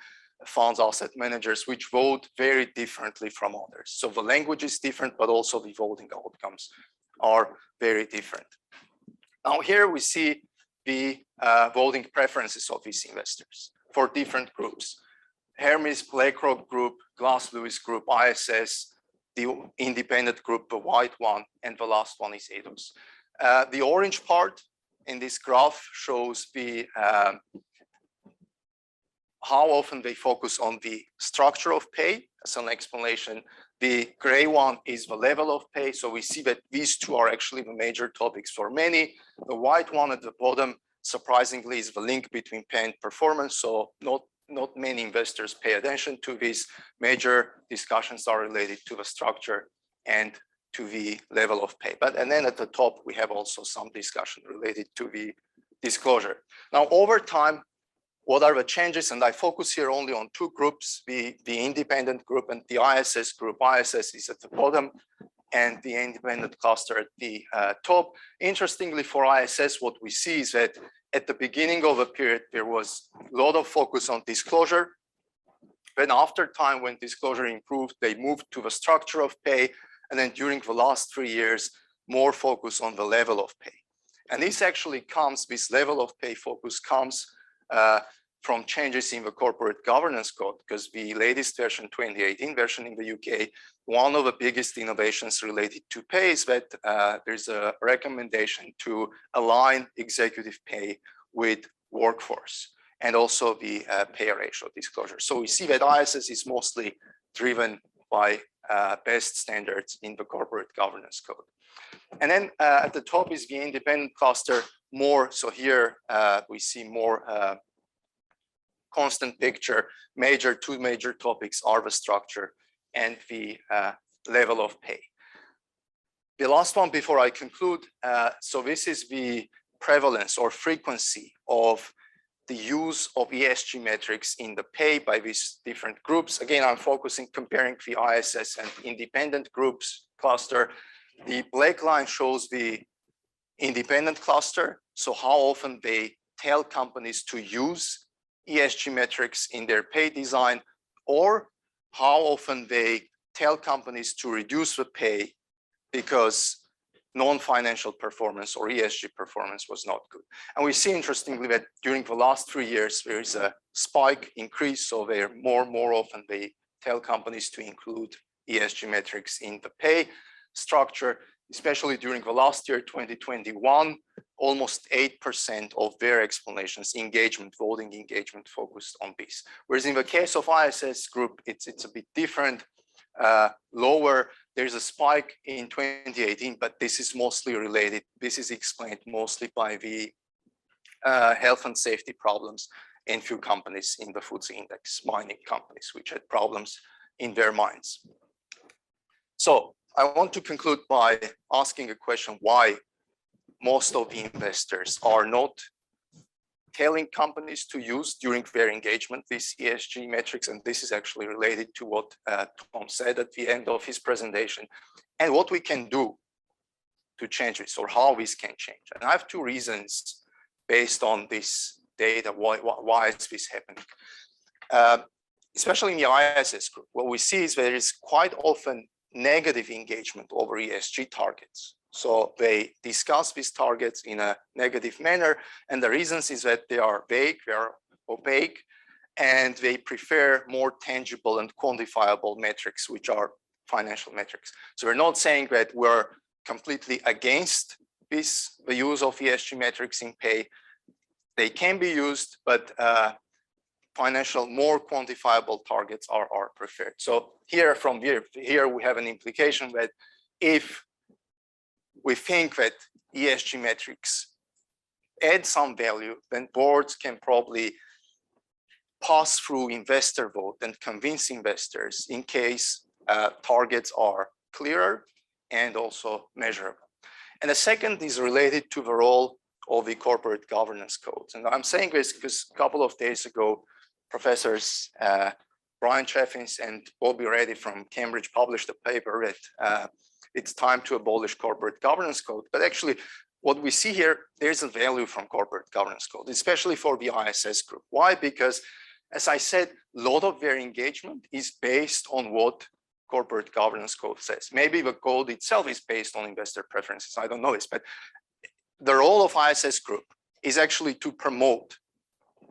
funds, asset managers, which vote very differently from others. So the language is different, but also the voting outcomes are very different. Now here we see the voting preferences of these investors for different groups. Hermes, BlackRock Group, Glass Lewis Group, ISS, the independent group, the white one, and the last one is Ethos. The orange part in this graph shows the how often they focus on the structure of pay as an explanation. The gray one is the level of pay. So we see that these two are actually the major topics for many. The white one at the bottom, surprisingly, is the link between pay and performance. So not many investors pay attention to this. Major discussions are related to the structure and to the level of pay. And then at the top, we have also some discussion related to the disclosure. Now, over time, what are the changes? And I focus here only on two groups, the independent group and the ISS group. ISS is at the bottom and the independent cluster at the top. Interestingly, for ISS, what we see is that at the beginning of a period, there was a lot of focus on disclosure. Then after time, when disclosure improved, they moved to the structure of pay. And then during the last 3 years, more focus on the level of pay. And this actually comes, this level of pay focus comes from changes in the corporate governance code, because the latest version, 2018 version in the UK, one of the biggest innovations related to pay is that there's a recommendation to align executive pay with workforce and also the pay ratio disclosure. So we see that ISS is mostly driven by best standards in the corporate governance code. And then at the top is the independent cluster more. So here we see more constant picture. Two major topics are the structure and the level of pay. The last one before I conclude, so this is the prevalence or frequency of the use of ESG metrics in the pay by these different groups. Again, I'm comparing the ISS and independent groups cluster. The black line shows the independent cluster. So how often they tell companies to use ESG metrics in their pay design, or how often they tell companies to reduce the pay because non-financial performance or ESG performance was not good. And we see, interestingly, that during the last 3 years, there is a spike increase. So they're more often they tell companies to include ESG metrics in the pay structure, especially during the last year, 2021, almost 8% of their explanations, voting engagement focused on this. Whereas in the case of ISS group, it's a bit different, lower. There's a spike in 2018, but this is mostly related. This is explained mostly by the health and safety problems in few companies in the FTSE index, mining companies, which had problems in their mines. So I want to conclude by asking a question: why most of the investors are not telling companies to use during their engagement these ESG metrics? And this is actually related to what Thom said at the end of his presentation, and what we can do to change this, or how this can change. And I have two reasons based on this data why is this happening. Especially in the ISS group, what we see is there is quite often negative engagement over ESG targets. So they discuss these targets in a negative manner. And the reasons is that they are vague, they are opaque, and they prefer more tangible and quantifiable metrics, which are financial metrics. So we're not saying that we're completely against the use of ESG metrics in pay. They can be used, but financial, more quantifiable targets are preferred. So here we have an implication that if we think that ESG metrics add some value, then boards can probably pass through investor vote and convince investors in case targets are clearer and also measurable. And the second is related to the role of the corporate governance codes. And I'm saying this because a couple of days ago, Professors Brian Chaffins and Bobby Reddy from Cambridge published a paper that it's time to abolish corporate governance code. But actually, what we see here, there's a value from corporate governance code, especially for the ISS group. Why? Because, as I said, a lot of their engagement is based on what corporate governance code says. Maybe the code itself is based on investor preferences. I don't know this, but the role of ISS group is actually to promote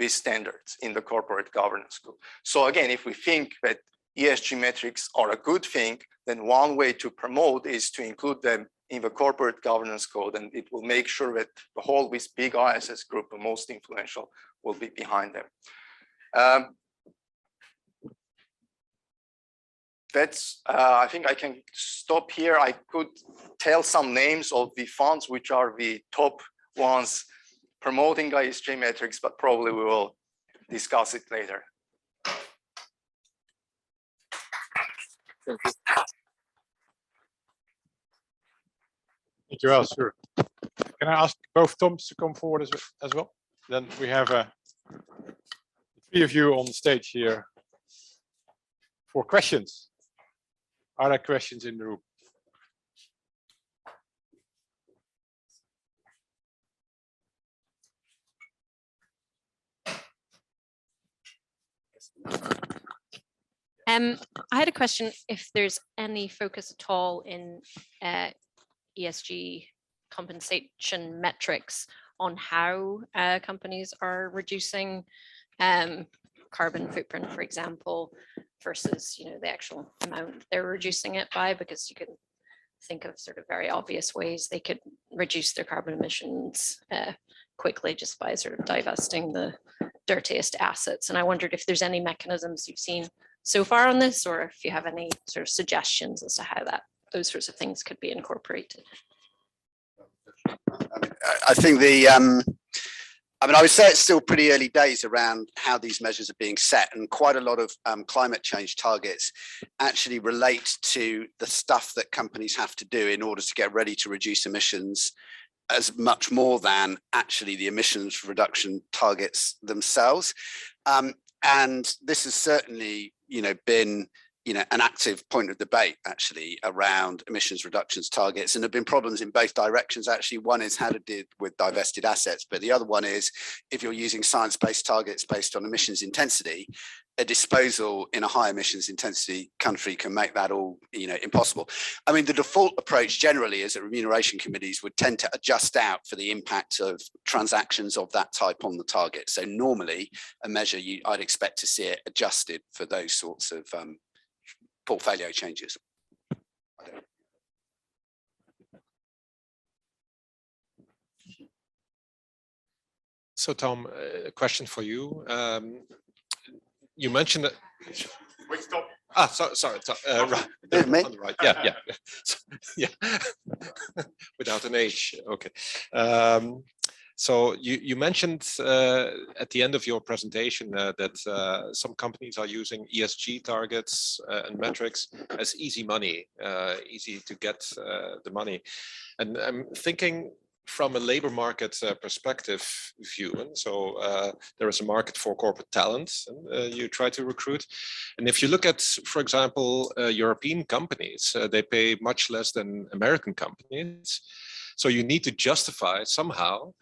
these standards in the corporate governance code. So again, if we think that ESG metrics are a good thing, then one way to promote is to include them in the corporate governance code, and it will make sure that the whole this big ISS group, the most influential, will be behind them. That's, I think I can stop here. I could tell some names of the funds which are the top ones promoting ESG metrics, but probably we will discuss it later. Thank you, Lars. Sure. Can I ask both Thoms to come forward as well? Then we have the three of you on the stage here for questions. Are there questions in the room? I had a question if there's any focus at all in ESG compensation metrics on how companies are reducing carbon footprint, for example, versus the actual amount they're reducing it by, because you can think of sort of very obvious ways they could reduce their carbon emissions quickly just by sort of divesting the dirtiest assets. And I wondered if there's any mechanisms you've seen so far on this, or if you have any sort of suggestions as to how those sorts of things could be incorporated. I think I would say it's still pretty early days around how these measures are being set, and quite a lot of climate change targets actually relate to the stuff that companies have to do in order to get ready to reduce emissions, as much more than actually the emissions reduction targets themselves. And this has certainly, been an active point of debate actually around emissions reductions targets, and there have been problems in both directions actually. One is how to deal with divested assets, but the other one is if you're using science-based targets based on emissions intensity, a disposal in a high emissions intensity country can make that all impossible. I mean, the default approach generally is that remuneration committees would tend to adjust out for the impact of transactions of that type on the target. So normally a measure I'd expect to see it adjusted for those sorts of portfolio changes. So Thom, a question for you. You mentioned that. Wait, stop. Sorry. Right, Me? on the right. Yeah. Yeah. Without an H. Okay. So you mentioned at the end of your presentation that some companies are using ESG targets and metrics as easy money, easy to get the money. And I'm thinking from a labor market perspective view. And so there is a market for corporate talent, and you try to recruit. And if you look at, for example, European companies, they pay much less than American companies. So you need to justify somehow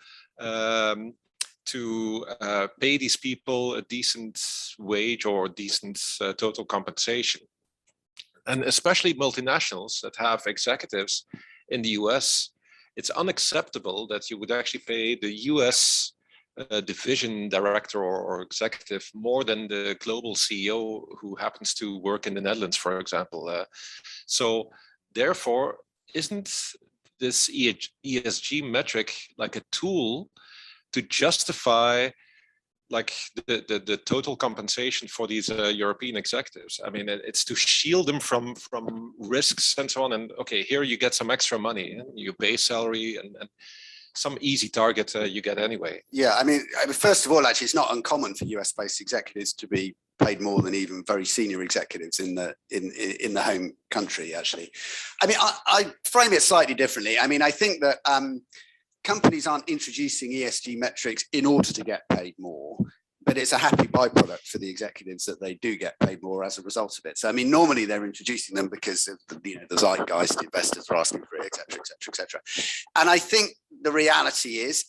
to pay these people a decent wage or decent total compensation. And especially multinationals that have executives in the US, it's unacceptable that you would actually pay the US division director or executive more than the global CEO who happens to work in the Netherlands, for example. So therefore, isn't this ESG metric like a tool to justify like the total compensation for these European executives? I mean, it's to shield them from risks and so on. And okay, here you get some extra money, you base salary and some easy target you get anyway. Yeah, I mean, first of all, actually, it's not uncommon for US-based executives to be paid more than even very senior executives in the home country. Actually, I mean, I frame it slightly differently. I mean, I think that companies aren't introducing ESG metrics in order to get paid more, but it's a happy byproduct for the executives that they do get paid more as a result of it. So, I mean, normally they're introducing them because of the zeitgeist, investors are asking for it, et cetera, et cetera, et cetera. And I think the reality is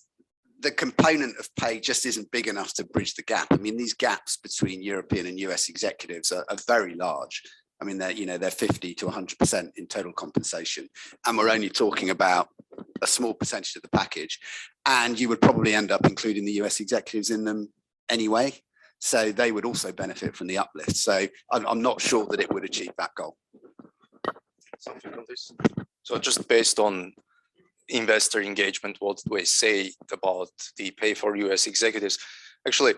the component of pay just isn't big enough to bridge the gap. I mean, these gaps between European and US executives are very large. I mean, they're 50 to 100% in total compensation, and we're only talking about a small percentage of the package. And you would probably end up including the US executives in them anyway, so they would also benefit from the uplift. So I'm not sure that it would achieve that goal. Something on this. So just based on investor engagement, what do I say about the pay for US executives? Actually,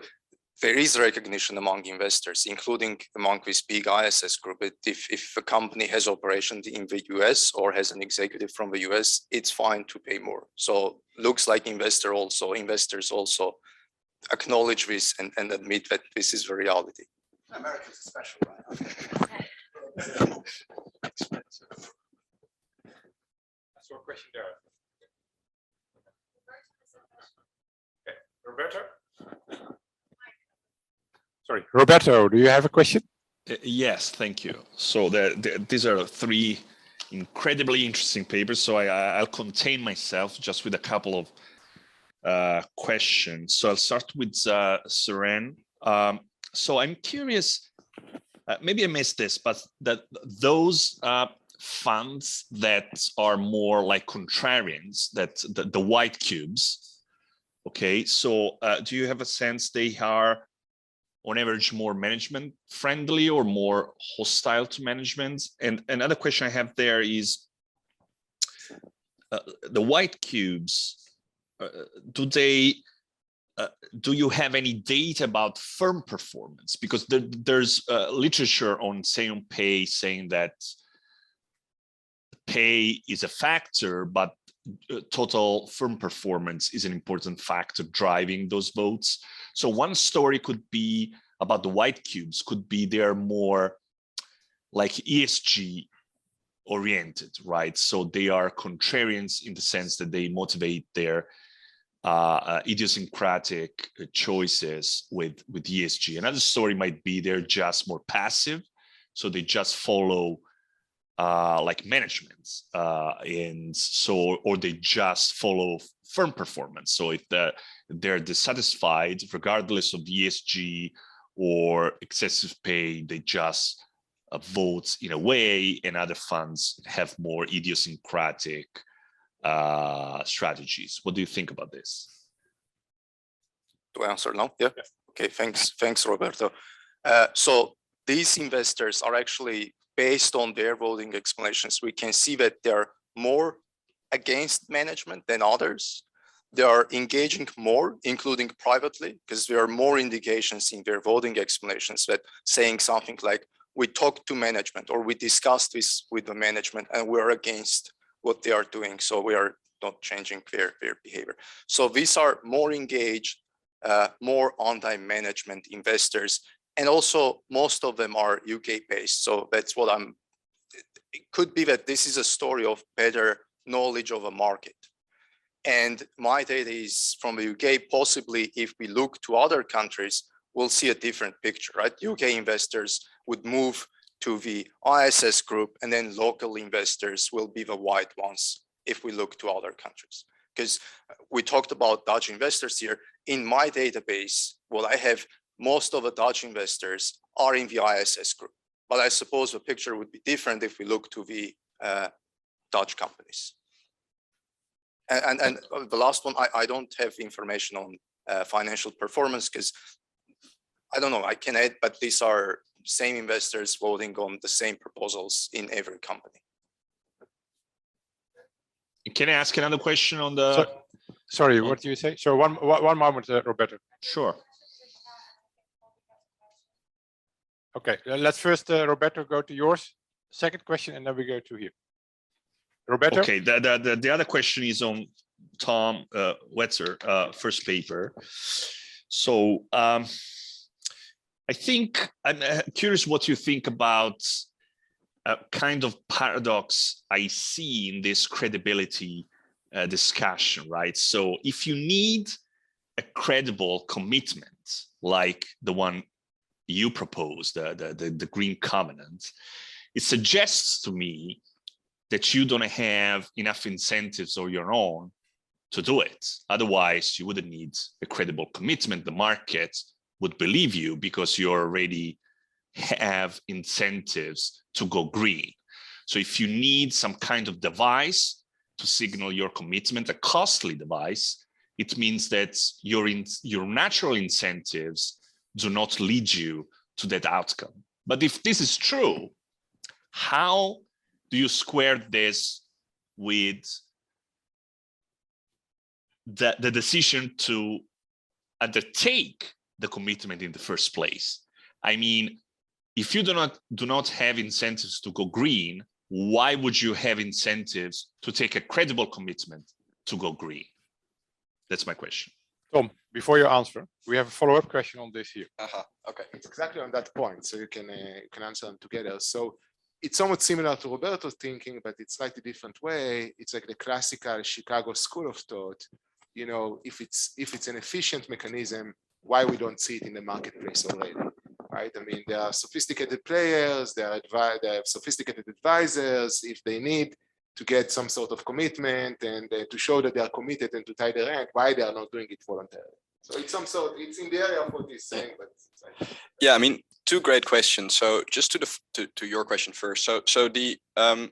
there is recognition among investors, including among this big ISS group. If a company has operations in the US or has an executive from the US, it's fine to pay more. So looks like investors also acknowledge this and admit that this is the reality. Americans are special, right? I saw a question there. Okay. Roberto? Sorry, Roberto, do you have a question? Yes, thank you. So these are three incredibly interesting papers. So I'll contain myself just with a couple of questions. So I'll start with Seren. So I'm curious, maybe I missed this, but that those funds that are more like contrarians, that the white cubes, okay, so do you have a sense they are on average more management friendly or more hostile to management? And another question I have there is the white cubes, do you have any data about firm performance? Because there's literature on Seon Pay saying that pay is a factor, but total firm performance is an important factor driving those votes. So one story could be about the white cubes, could be they're more like ESG oriented, right? So they are contrarians in the sense that they motivate their idiosyncratic choices with ESG. Another story might be they're just more passive, so they just follow like management, and so, or they just follow firm performance. So if they're dissatisfied, regardless of ESG or excessive pay, they just vote in a way, and other funds have more idiosyncratic strategies. What do you think about this? Do I answer now? Yeah. Okay. Thanks, Roberto. So these investors are actually based on their voting explanations. We can see that they're more against management than others. They are engaging more, including privately, because there are more indications in their voting explanations that saying something like, we talked to management or we discussed this with the management and we're against what they are doing. So we are not changing their behavior. So these are more engaged, more anti-management investors. And also most of them are UK based. So that's what it could be that this is a story of better knowledge of a market. And my data is from the UK. Possibly if we look to other countries, we'll see a different picture, right? UK investors would move to the ISS group, and then local investors will be the white ones if we look to other countries. Because we talked about Dutch investors here. In my database, what I have, most of the Dutch investors are in the ISS group. But I suppose the picture would be different if we look to the Dutch companies. And the last one, I don't have information on financial performance because I don't know, I can add, but these are same investors voting on the same proposals in every company. Can I ask another question on the? Sorry, what do you say? So one moment, Roberto. Sure. Okay, let's first, Roberto, go to yours. Second question, and then we go to here. Roberto? Okay, the other question is on Thom Wetzer, first paper. So I think I'm curious what you think about a kind of paradox I see in this credibility discussion, right? So if you need a credible commitment like the one you proposed, the Green Covenant, it suggests to me that you don't have enough incentives on your own to do it. Otherwise, you wouldn't need a credible commitment. The market would believe you because you already have incentives to go green. So if you need some kind of device to signal your commitment, a costly device, it means that your natural incentives do not lead you to that outcome. But if this is true, how do you square this with the decision to undertake the commitment in the first place. I mean, if you do not have incentives to go green, why would you have incentives to take a credible commitment to go green? That's my question. Thom, before you answer, we have a follow-up question on this here. Okay. It's exactly on that point, so you can answer them together. So it's somewhat similar to Roberto's thinking, but it's slightly different way. It's like the classical Chicago school of thought. You know, if it's an efficient mechanism, why we don't see it in the marketplace already, right? I mean, there are sophisticated players, they have sophisticated advisors. If they need to get some sort of commitment and to show that they are committed and to tie their hand, why they are not doing it voluntarily? So it's it's in the area of what he's saying, but yeah, I mean, two great questions. So just to your question first. So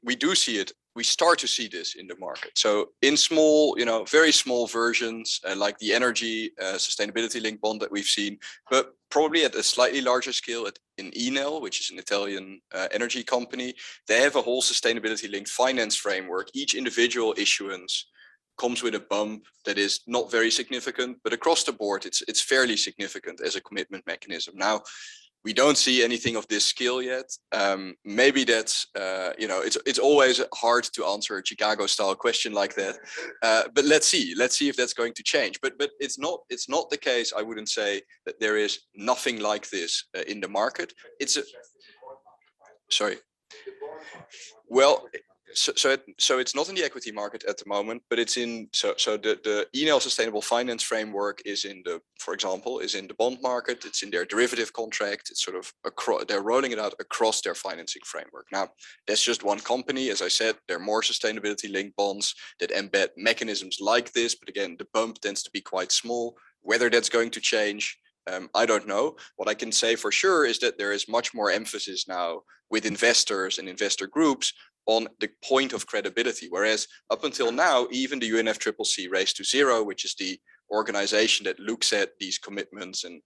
we do see it. We start to see this in the market. So in small, very small versions, like the energy sustainability linked bond that we've seen, but probably at a slightly larger scale in Enel, which is an Italian energy company. They have a whole sustainability linked finance framework. Each individual issuance comes with a bump that is not very significant, but across the board, it's fairly significant as a commitment mechanism. Now, we don't see anything of this scale yet. Maybe that's, it's always hard to answer a Chicago style question like that. But let's see if that's going to change. But it's not the case. I wouldn't say that there is nothing like this in the market. Sorry. Well, so it's not in the equity market at the moment, but it's in the Enel Sustainable Finance Framework is in for example, is in the bond market. It's in their derivative contract. It's sort of they're rolling it out across their financing framework. Now, that's just one company. As I said, there are more sustainability linked bonds that embed mechanisms like this, but again, the bump tends to be quite small. Whether that's going to change, I don't know. What I can say for sure is that there is much more emphasis now with investors and investor groups on the point of credibility. Whereas up until now, even the UNFCCC Race to Zero, which is the organization that looks at these commitments and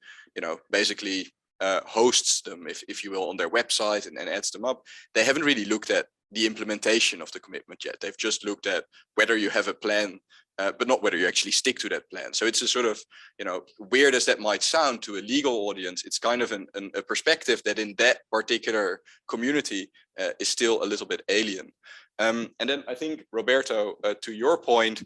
basically hosts them, if you will, on their website and adds them up, they haven't really looked at the implementation of the commitment yet. They've just looked at whether you have a plan, but not whether you actually stick to that plan. So it's a sort of, weird as that might sound to a legal audience, it's kind of a perspective that in that particular community is still a little bit alien. And then I think, Roberto, to your point,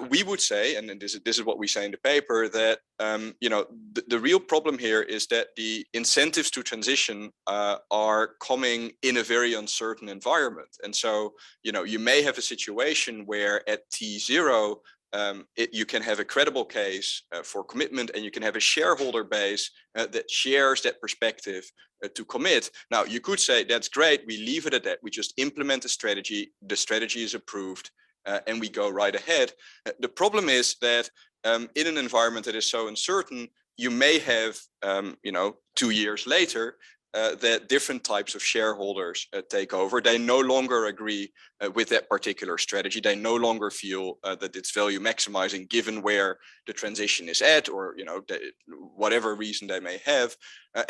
we would say, and this is what we say in the paper, that the real problem here is that the incentives to transition are coming in a very uncertain environment. And so, you may have a situation where at T0, you can have a credible case for commitment, and you can have a shareholder base that shares that perspective to commit. Now, you could say, that's great, we leave it at that, we just implement the strategy is approved, and we go right ahead. The problem is that in an environment that is so uncertain, you may have, 2 years later, that different types of shareholders take over. They no longer agree with that particular strategy. They no longer feel that it's value maximizing given where the transition is at, or whatever reason they may have,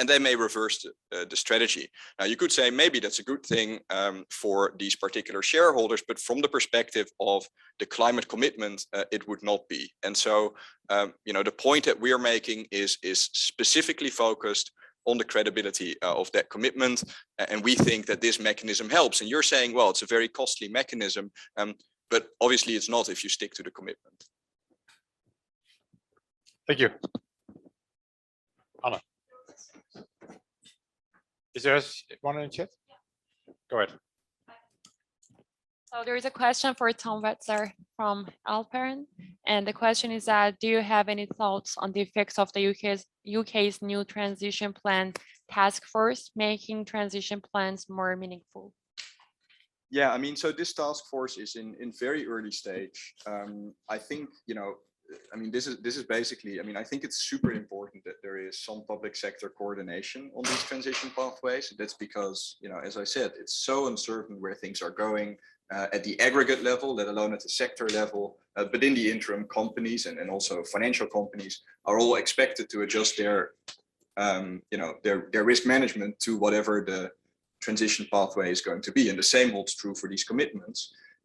and they may reverse the strategy. Now, you could say maybe that's a good thing for these particular shareholders, but from the perspective of the climate commitment, it would not be. And so, the point that we are making is specifically focused on the credibility of that commitment. And we think that this mechanism helps. And you're saying, well, it's a very costly mechanism, but obviously it's not if you stick to the commitment. Thank you. Anna. Is there one in the chat? Go ahead. So there is a question for Thom Wetzer from Alpern. And the question is that, do you have any thoughts on the effects of the UK's new transition plan task force making transition plans more meaningful? Yeah, I mean, so this task force is in very early stage. I think, this is basically, I think it's super important that there is some public sector coordination on these transition pathways. That's because, as I said, it's so uncertain where things are going at the aggregate level, let alone at the sector level. But in the interim, companies and also financial companies are all expected to adjust their risk management to whatever the transition pathway is going to be. And the same holds true for these commitments.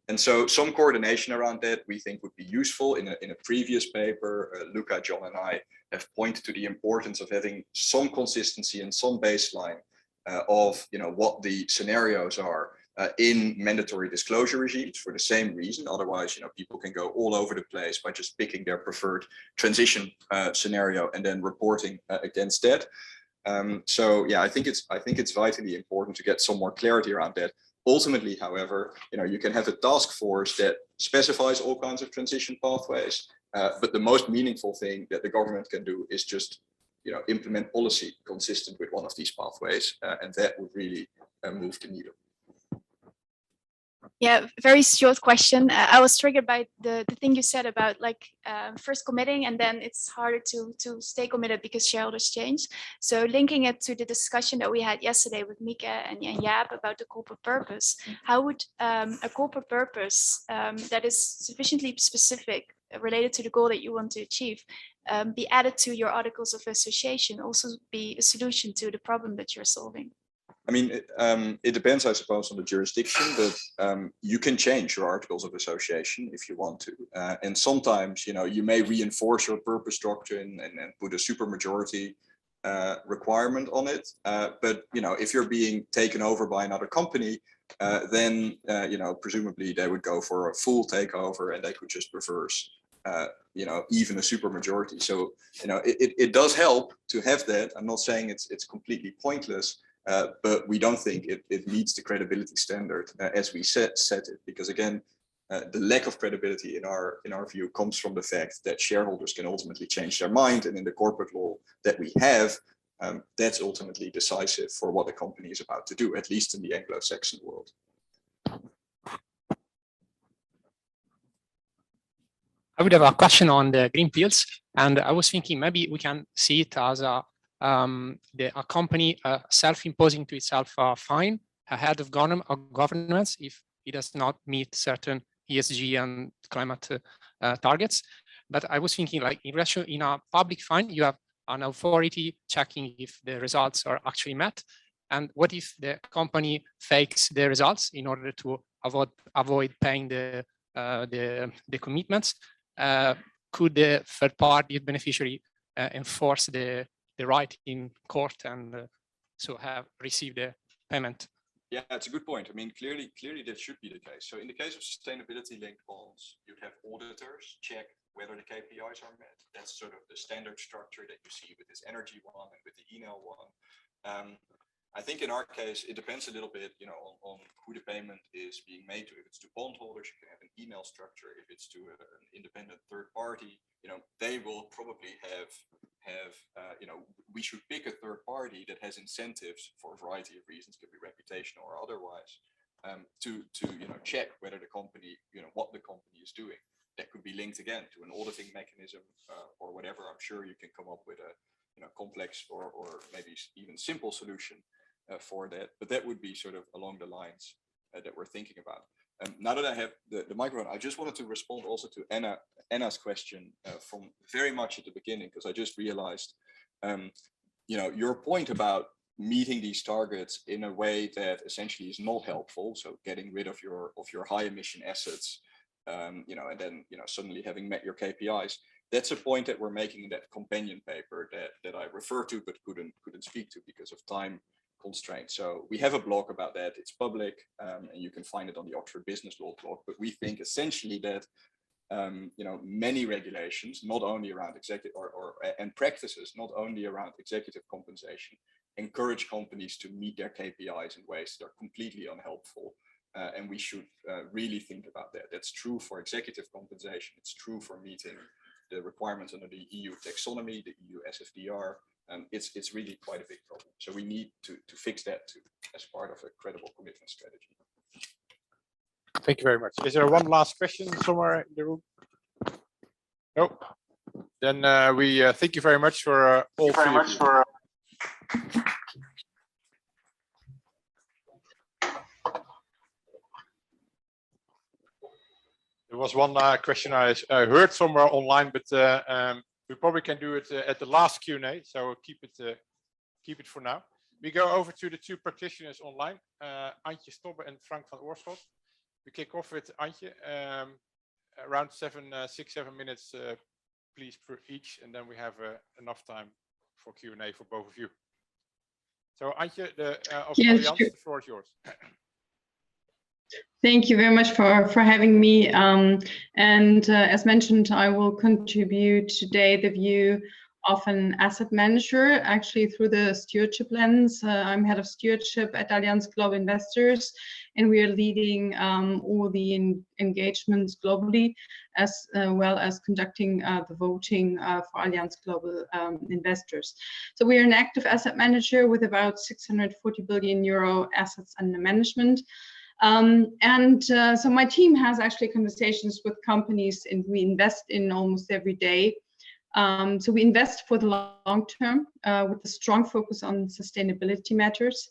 And so some coordination around that we think would be useful. In a previous paper, Luca, John and I have pointed to the importance of having some consistency and some baseline of what the scenarios are in mandatory disclosure regimes for the same reason. Otherwise, people can go all over the place by just picking their preferred transition scenario and then reporting against that. So yeah, I think it's vitally important to get some more clarity around that. Ultimately, however, you can have a task force that specifies all kinds of transition pathways, but the most meaningful thing that the government can do is just implement policy consistent with one of these pathways, and that would really move the needle. Yeah, very short question. I was triggered by the thing you said about first committing and then it's harder to stay committed because shareholders change. So linking it to the discussion that we had yesterday with Mika and Jaap about the corporate purpose, how would a corporate purpose that is sufficiently specific related to the goal that you want to achieve be added to your articles of association, also be a solution to the problem that you're solving? I mean, it depends, I suppose, on the jurisdiction, but you can change your articles of association if you want to. And sometimes, you may reinforce your purpose structure and put a supermajority requirement on it. But, if you're being taken over by another company, then, presumably they would go for a full takeover and they could just reverse, even a supermajority. So, it does help to have that. I'm not saying it's completely pointless. But we don't think it meets the credibility standard as we set it, because again, the lack of credibility in our view comes from the fact that shareholders can ultimately change their mind, and in the corporate law that we have, that's ultimately decisive for what the company is about to do, at least in the Anglo-Saxon world. I would have a question on the green fields, and I was thinking maybe we can see it as a company self-imposing to itself a fine ahead of governments if it does not meet certain ESG and climate targets. But I was thinking, in a public fine, you have an authority checking if the results are actually met. And what if the company fakes the results in order to avoid paying the commitments? Could the third party beneficiary enforce the right in court and so have received a payment? Yeah, that's a good point. I mean, clearly that should be the case. So in the case of sustainability-linked bonds, you'd have auditors check whether the KPIs are met. That's sort of the standard structure that you see with this energy one and with the Enel one. I think in our case, it depends a little bit, on who the payment is being made to. If it's to bondholders, you can have an email structure. If it's to an independent third party, they will probably have we should pick a third party that has incentives for a variety of reasons, could be reputational or otherwise, to check whether the company, what the company is doing. That could be linked again to an auditing mechanism or whatever. I'm sure you can come up with a complex or maybe even simple solution for that, but that would be sort of along the lines that we're thinking about. Now that I have the microphone, I just wanted to respond also to Anna's question from very much at the beginning, because I just realized, your point about meeting these targets in a way that essentially is not helpful. So getting rid of your high emission assets, and then suddenly having met your KPIs. That's a point that we're making in that companion paper that I refer to but couldn't speak to because of time constraints. So we have a blog about that. It's public, and you can find it on the Oxford Business Law blog. But we think essentially that many regulations, not only around executive and practices, not only around executive compensation, encourage companies to meet their KPIs in ways that are completely unhelpful. And we should really think about that. That's true for executive compensation. It's true for meeting the requirements under the EU taxonomy, the EU SFDR. It's really quite a big problem. So we need to fix that too, as part of a credible commitment strategy. Thank you very much. Is there one last question somewhere in the room? Nope. Then we thank you very much for all three of you. There was one question I heard somewhere online, but we probably can do it at the last Q&A. So keep it for now. We go over to the two practitioners online, Antje Stobbe and Frank van Oorschot. We kick off with Antje, around 6-7 minutes, please, per each, and then we have enough time for Q&A for both of you. So Antje, of Yes, Allianz, sure. the floor is yours. Thank you very much for having me. As mentioned, I will contribute today the view of an asset manager, actually through the stewardship lens. I'm head of stewardship at Allianz Global Investors, and we are leading all the engagements globally, as well as conducting the voting for Allianz Global Investors. So we are an active asset manager with about 640 billion euro assets under management. So my team has actually conversations with companies, and we invest in almost every day. So we invest for the long term with a strong focus on sustainability matters.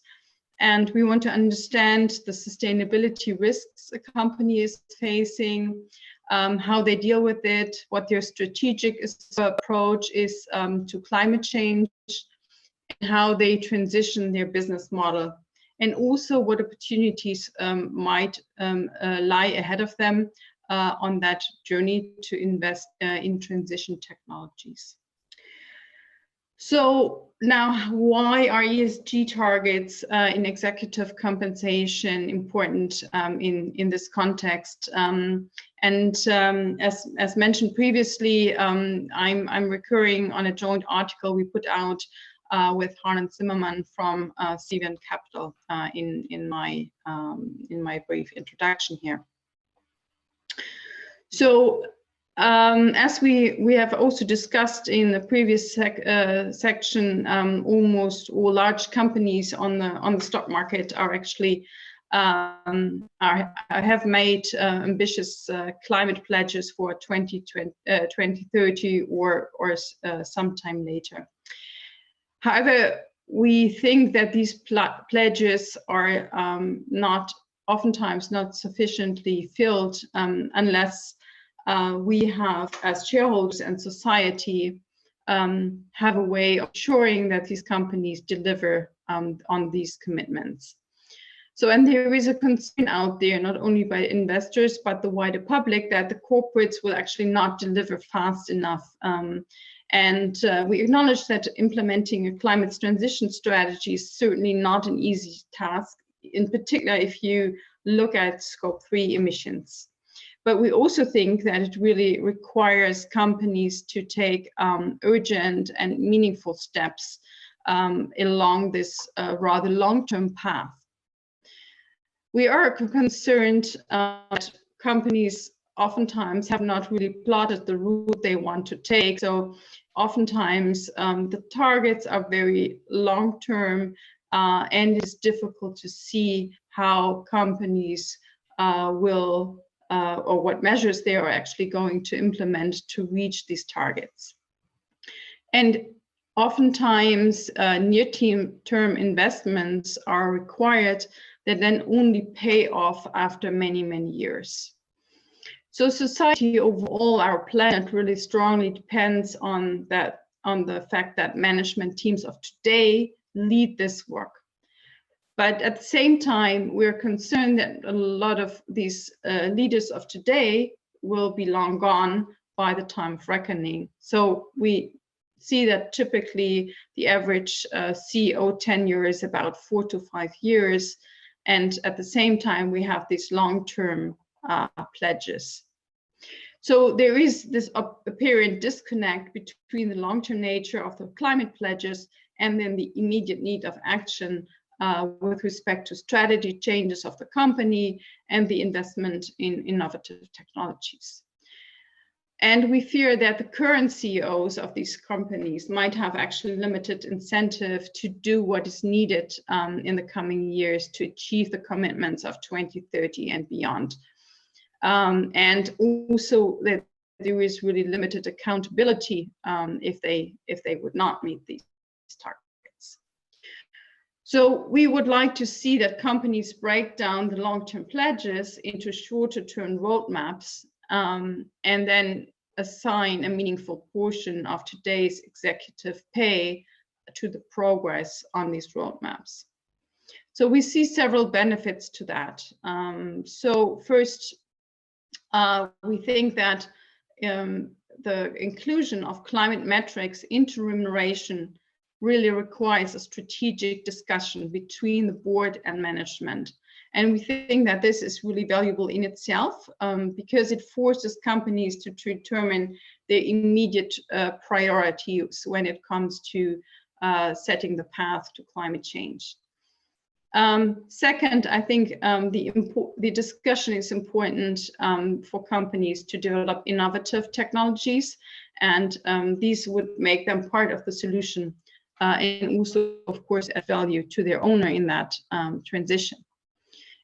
And we want to understand the sustainability risks a company is facing, how they deal with it, what their strategic approach is to climate change, and how they transition their business model. And also what opportunities might lie ahead of them on that journey to invest in transition technologies. So now, why are ESG targets in executive compensation important in this context? As mentioned previously, I'm recurring on a joint article we put out with Harlan Zimmerman from Seven Capital in my brief introduction here. So as we have also discussed in the previous section, almost all large companies on the stock market are actually have made ambitious climate pledges for 2030 or sometime later. However, we think that these pledges are oftentimes not sufficiently filled unless we have, as shareholders and society, have a way of ensuring that these companies deliver on these commitments. So, and there is a concern out there, not only by investors, but the wider public, that the corporates will actually not deliver fast enough. We acknowledge that implementing a climate transition strategy is certainly not an easy task, in particular if you look at Scope 3 emissions. But we also think that it really requires companies to take urgent and meaningful steps along this rather long-term path. We are concerned that companies oftentimes have not really plotted the route they want to take. So oftentimes the targets are very long-term, and it's difficult to see how companies will or what measures they are actually going to implement to reach these targets. And oftentimes near-term investments are required that then only pay off after many, many years. So society overall, our planet, really strongly depends on the fact that management teams of today lead this work. But at the same time, we're concerned that a lot of these leaders of today will be long gone by the time of reckoning. So we see that typically the average CEO tenure is about 4 to 5 years. And at the same time, we have these long-term pledges. So there is this apparent disconnect between the long-term nature of the climate pledges and then the immediate need of action with respect to strategy changes of the company and the investment in innovative technologies. And we fear that the current CEOs of these companies might have actually limited incentive to do what is needed in the coming years to achieve the commitments of 2030 and beyond. And also that there is really limited accountability if they would not meet these targets. So we would like to see that companies break down the long-term pledges into shorter-term roadmaps and then assign a meaningful portion of today's executive pay to the progress on these roadmaps. So we see several benefits to that. So first, we think that the inclusion of climate metrics into remuneration really requires a strategic discussion between the board and management. And we think that this is really valuable in itself because it forces companies to determine their immediate priorities when it comes to setting the path to climate change. Second, I think the discussion is important for companies to develop innovative technologies, and these would make them part of the solution and also, of course, add value to their owner in that transition.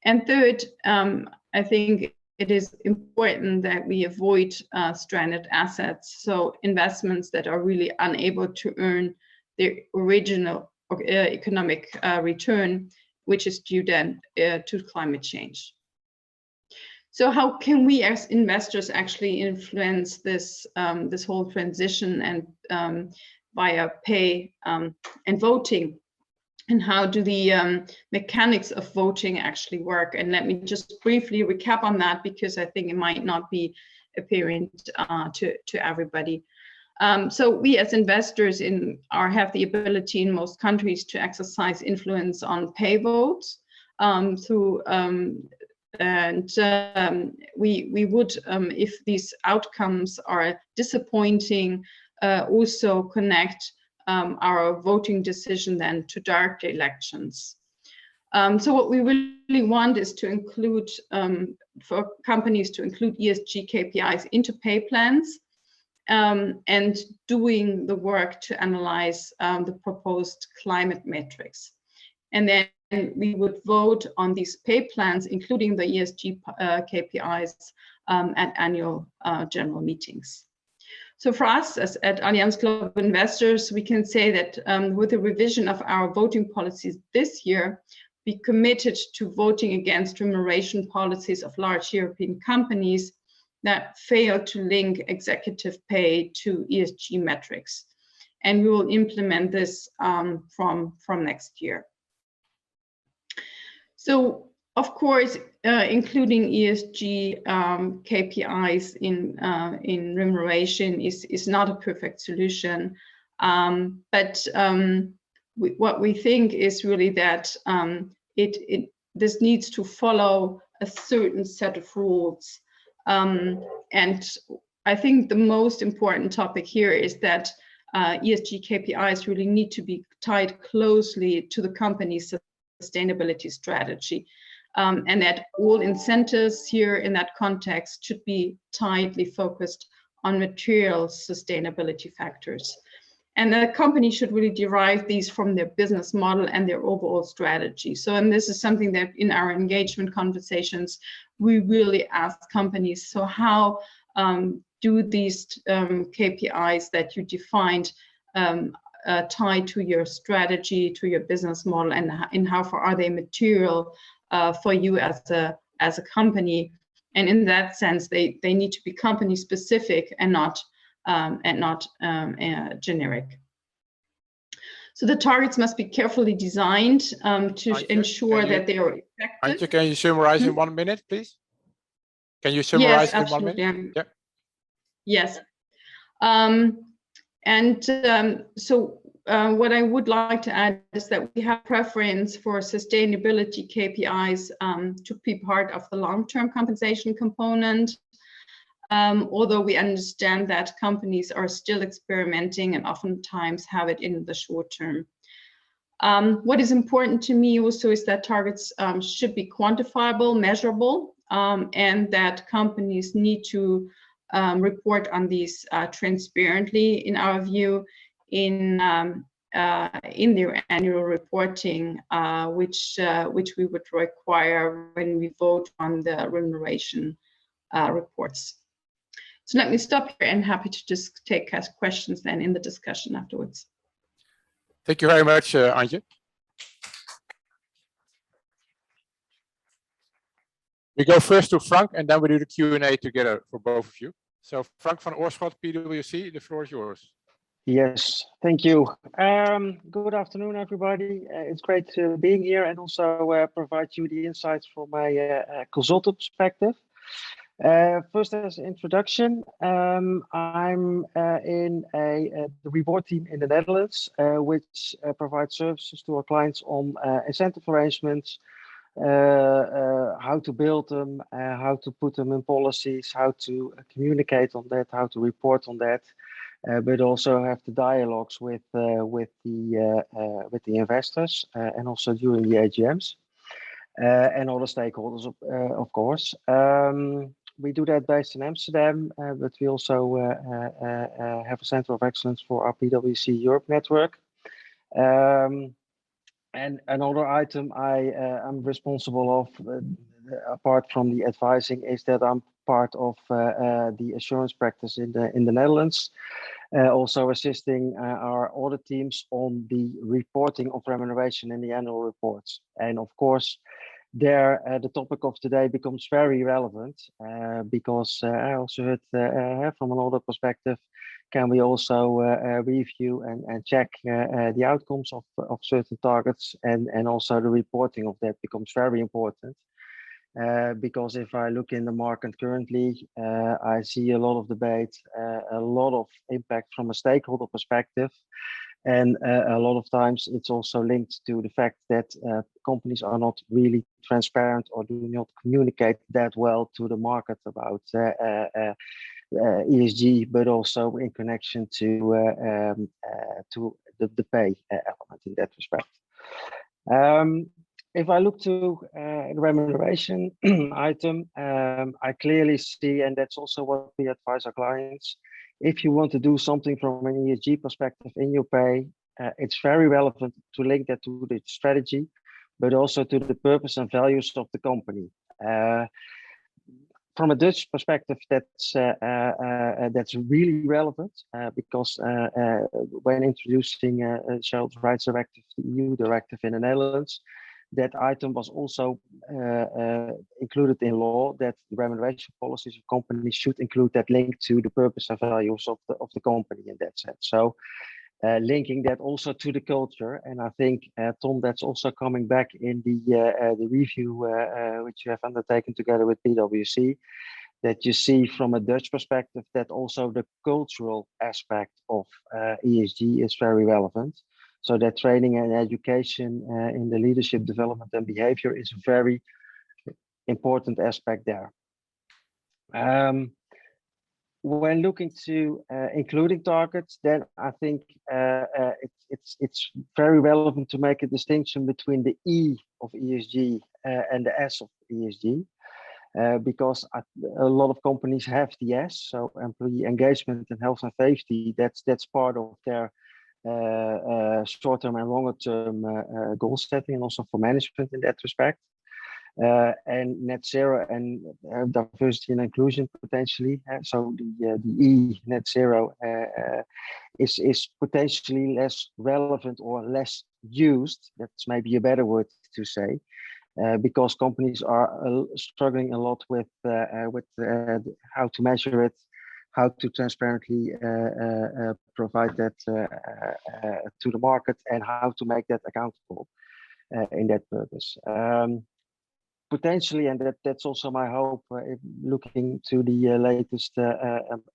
And third, I think it is important that we avoid stranded assets, so investments that are really unable to earn their original economic return, which is due then to climate change. So how can we as investors actually influence this, this whole transition and via pay and voting? And how do the mechanics of voting actually work? And let me just briefly recap on that, because I think it might not be apparent to everybody. So we as investors have the ability in most countries to exercise influence on pay votes through we would, if these outcomes are disappointing, also connect our voting decision then to direct elections. So what we really want is to include, for companies to include ESG KPIs into pay plans, and doing the work to analyze the proposed climate metrics. And then we would vote on these pay plans, including the ESG KPIs at annual general meetings. So for us at Allianz Global Investors, we can say that with the revision of our voting policies this year, we committed to voting against remuneration policies of large European companies that fail to link executive pay to ESG metrics. And we will implement this from next year. So, of course, including ESG KPIs in remuneration is not a perfect solution. But what we think is really that this needs to follow a certain set of rules. And I think the most important topic here is that ESG KPIs really need to be tied closely to the company's sustainability strategy, and that all incentives here in that context should be tightly focused on material sustainability factors. And the company should really derive these from their business model and their overall strategy. So, and this is something that in our engagement conversations, we really ask companies, so how do these KPIs that you defined tie to your strategy, to your business model, and how far are they material for you as a company? And in that sense, they need to be company specific and not generic. So the targets must be carefully designed to ensure that they are effective. Antje, can you summarize in 1 minute, please? Can you summarize in 1 minute? Yeah. Yes. So what I would like to add is that we have preference for sustainability KPIs to be part of the long-term compensation component, although we understand that companies are still experimenting and oftentimes have it in the short term. What is important to me also is that targets should be quantifiable, measurable, and that companies need to report on these transparently, in our view, in their annual reporting, which we would require when we vote on the remuneration reports. So let me stop here, and happy to just take questions then in the discussion afterwards. Thank you very much, Antje. We go first to Frank, and then we do the Q&A together for both of you. So Frank van Oorschot, PwC, the floor is yours. Yes, thank you. Good afternoon, everybody. It's great to being here and also provide you the insights from my consultant perspective. First, as an introduction, I'm in the reward team in the Netherlands, which provides services to our clients on incentive arrangements, how to build them, how to put them in policies, how to communicate on that, how to report on that. But also have the dialogues with the investors and also during the AGMs and all the stakeholders, of course. We do that based in Amsterdam, but we also have a center of excellence for our PwC Europe network. And another item I'm responsible of, apart from the advising, is that I'm part of the assurance practice in the Netherlands. Also assisting our audit teams on the reporting of remuneration in the annual reports. And of course, there the topic of today becomes very relevant because I also heard from an audit perspective, can we also review and check the outcomes of certain targets, and also the reporting of that becomes very important. Because if I look in the market currently, I see a lot of debate, a lot of impact from a stakeholder perspective. And a lot of times it's also linked to the fact that companies are not really transparent or do not communicate that well to the market about ESG, but also in connection to the pay element in that respect. If I look to the remuneration item, I clearly see, and that's also what we advise our clients, if you want to do something from an ESG perspective in your pay, it's very relevant to link that to the strategy, but also to the purpose and values of the company. From a Dutch perspective, that's really relevant because when introducing Child Rights Directive, the EU directive in the Netherlands, that item was also included in law, that the remuneration policies of companies should include that link to the purpose and values of the company in that sense. So linking that also to the culture, and I think Thom, that's also coming back in the review which you have undertaken together with PwC, that you see from a Dutch perspective that also the cultural aspect of ESG is very relevant. So that training and education in the leadership development and behavior is a very important aspect there. When looking to including targets, then I think it's very relevant to make a distinction between the E of ESG and the S of ESG, because a lot of companies have the S, so employee engagement and health and safety. That's part of their short-term and longer-term goal setting, and also for management in that respect. And net zero and diversity and inclusion potentially. So the E, net zero, is potentially less relevant or less used. That's maybe a better word to say, because companies are struggling a lot with how to measure it, how to transparently provide that to the market, and how to make that accountable in that purpose. Potentially, and that's also my hope, looking to the latest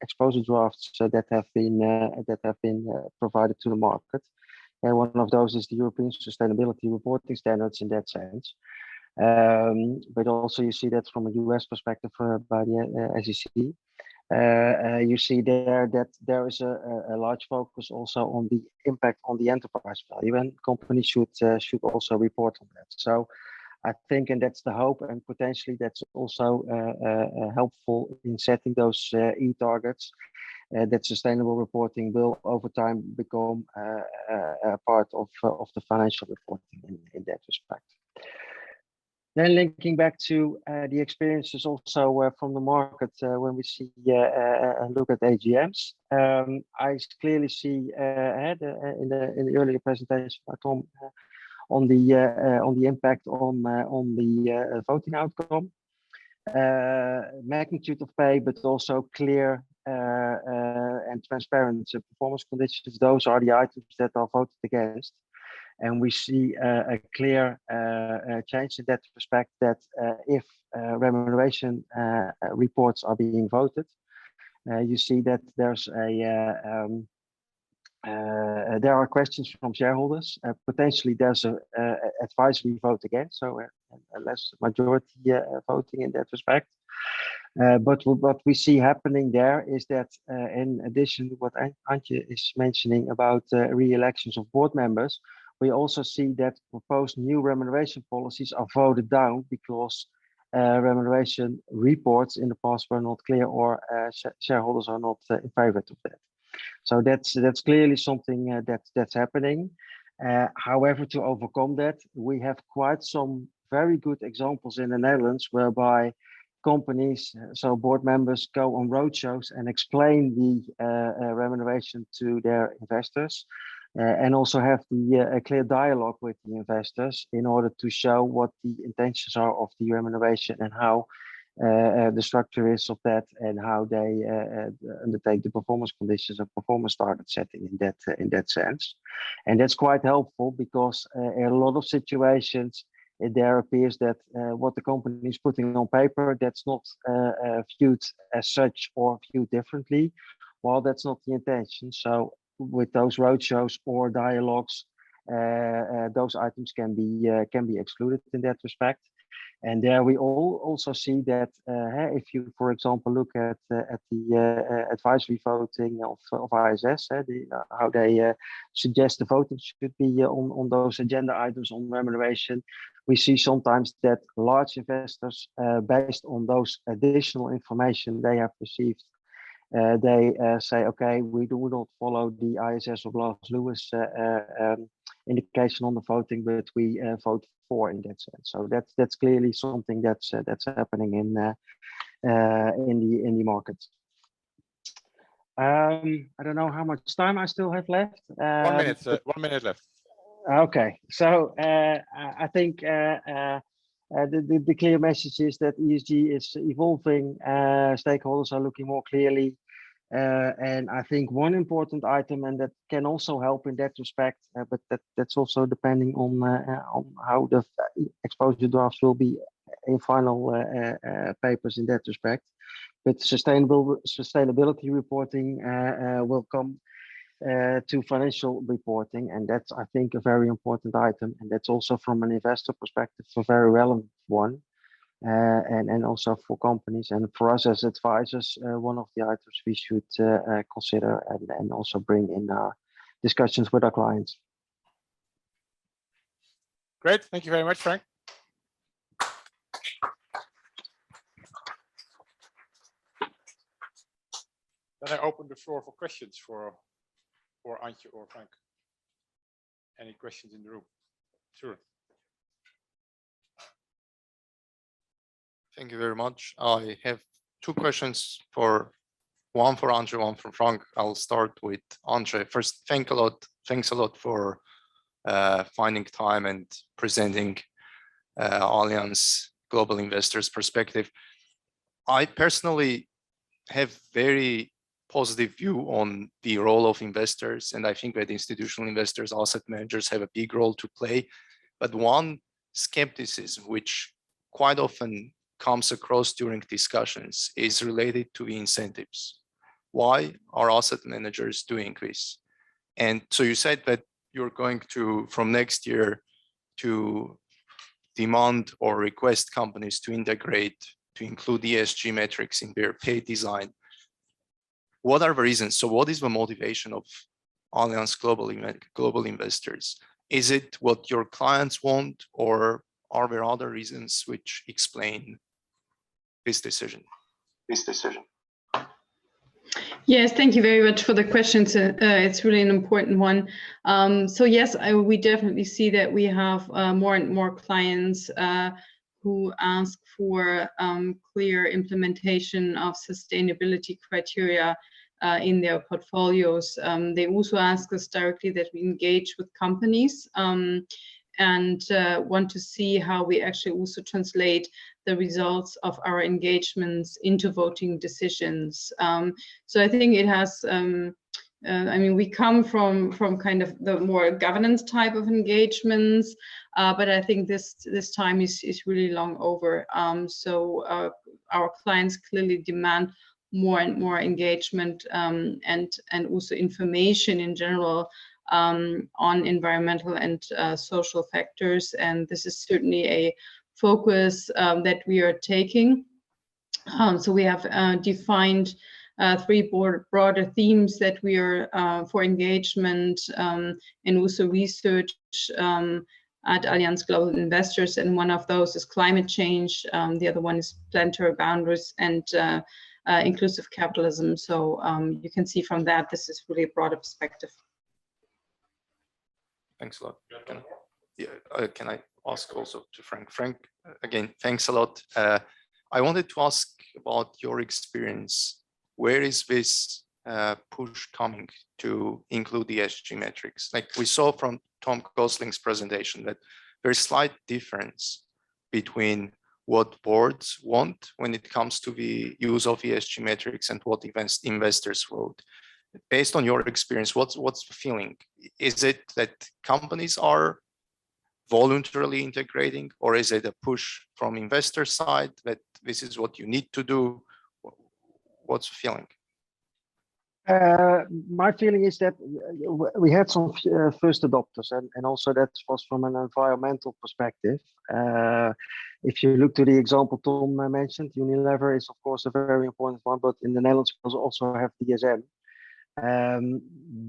exposure drafts that have been provided to the market. And one of those is the European Sustainability Reporting Standards in that sense. But also you see that from a US perspective by the SEC. You see there that there is a large focus also on the impact on the enterprise value, and companies should also report on that. So I think, and that's the hope, and potentially that's also helpful in setting those E targets, that sustainable reporting will over time become a part of the financial reporting in that respect. Then linking back to the experiences also from the market when we see look at AGMs, I clearly see in the earlier presentation by Thom on the impact on the voting outcome. magnitude of pay, but also clear and transparent performance conditions. Those are the items that are voted against. And we see a clear change in that respect, that if remuneration reports are being voted, you see that there's there are questions from shareholders. Potentially, there's a advisory vote again, so a less majority voting in that respect. But what we see happening there is that, in addition to what Antje is mentioning about re-elections of board members, we also see that proposed new remuneration policies are voted down because remuneration reports in the past were not clear, or shareholders are not in favor of that. So that's clearly something that's happening. However, to overcome that, we have quite some very good examples in the Netherlands whereby companies, so board members, go on roadshows and explain the remuneration to their investors, and also have a clear dialogue with the investors in order to show what the intentions are of the remuneration and how the structure is of that, and how they undertake the performance conditions and performance target setting in that sense. And that's quite helpful because in a lot of situations there appears that what the company is putting on paper, that's not viewed as such or viewed differently, while that's not the intention. So with those roadshows or dialogues, those items can be excluded in that respect. And there we also see that if you, for example, look at the advisory voting of ISS, how they suggest the voting should be on those agenda items on remuneration, we see sometimes that large investors, based on those additional information they have received, they say, okay, we do not follow the ISS or Lars Lewis indication on the voting, but we vote for in that sense. So that's clearly something that's happening in the market. I don't know how much time I still have left. 1 minute. 1 minute left. Okay, so I think the clear message is that ESG is evolving. Stakeholders are looking more clearly. And I think one important item, and that can also help in that respect, but that's also depending on how the exposure drafts will be in final papers in that respect. But sustainability reporting will come to financial reporting, and that's, I think, a very important item, and that's also from an investor perspective a very relevant one. And also for companies and for us as advisors, one of the items we should consider and also bring in our discussions with our clients. Great, thank you very much, Frank. Then I open the floor for questions for Antje or Frank. Any questions in the room? Sure. Thank you very much. I have two questions, one for Antje, one for Frank. I'll start with Antje. First, thanks a lot for finding time and presenting Allianz Global Investors perspective. I personally have very positive view on the role of investors, and I think that institutional investors, asset managers, have a big role to play. But one skepticism which quite often comes across during discussions is related to the incentives. Why are asset managers doing this? And so you said that you're going to, from next year, to demand or request companies to integrate, to include ESG metrics in their pay design. What are the reasons? So what is the motivation of Allianz Global Investors? Is it what your clients want, or are there other reasons which explain this decision? Yes, thank you very much for the question. It's really an important one. So yes, we definitely see that we have more and more clients who ask for clear implementation of sustainability criteria in their portfolios. They also ask us directly that we engage with companies and want to see how we actually also translate the results of our engagements into voting decisions. So I think it has, I mean, we come from kind of the more governance type of engagements, but I think this time is really long over. So our clients clearly demand more and more engagement and also information in general on environmental and social factors. And this is certainly a focus that we are taking. So we have defined three broader themes that we are for engagement and also research at Allianz Global Investors. And one of those is climate change. The other one is planetary boundaries and inclusive capitalism. So you can see from that, this is really a broader perspective. Thanks a lot. Can I ask also to Frank? Frank, again, thanks a lot. I wanted to ask about your experience. Where is this push coming to include the ESG metrics? Like we saw from Thom Gosling's presentation that there's slight difference between what boards want when it comes to the use of ESG metrics and what investors vote. Based on your experience, what's the feeling? Is it that companies are voluntarily integrating, or is it a push from investor side that this is what you need to do? What's the feeling? My feeling is that we had some first adopters, and also that was from an environmental perspective. If you look to the example Thom mentioned, Unilever is of course a very important one, but in the Netherlands we also have DSM.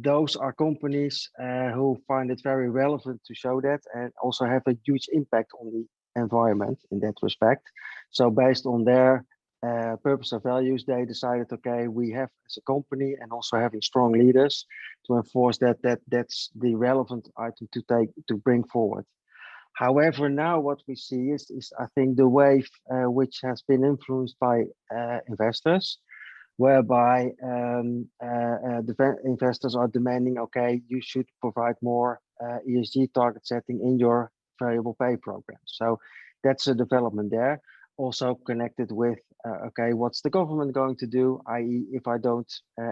Those are companies who find it very relevant to show that and also have a huge impact on the environment in that respect. So based on their purpose and values, they decided, okay, we have as a company and also having strong leaders to enforce that's the relevant item to bring forward. However, now what we see is I think the wave which has been influenced by investors, whereby the investors are demanding, okay, you should provide more ESG target setting in your variable pay program. So that's a development there. Also connected with, okay, what's the government going to do? I.e., if I don't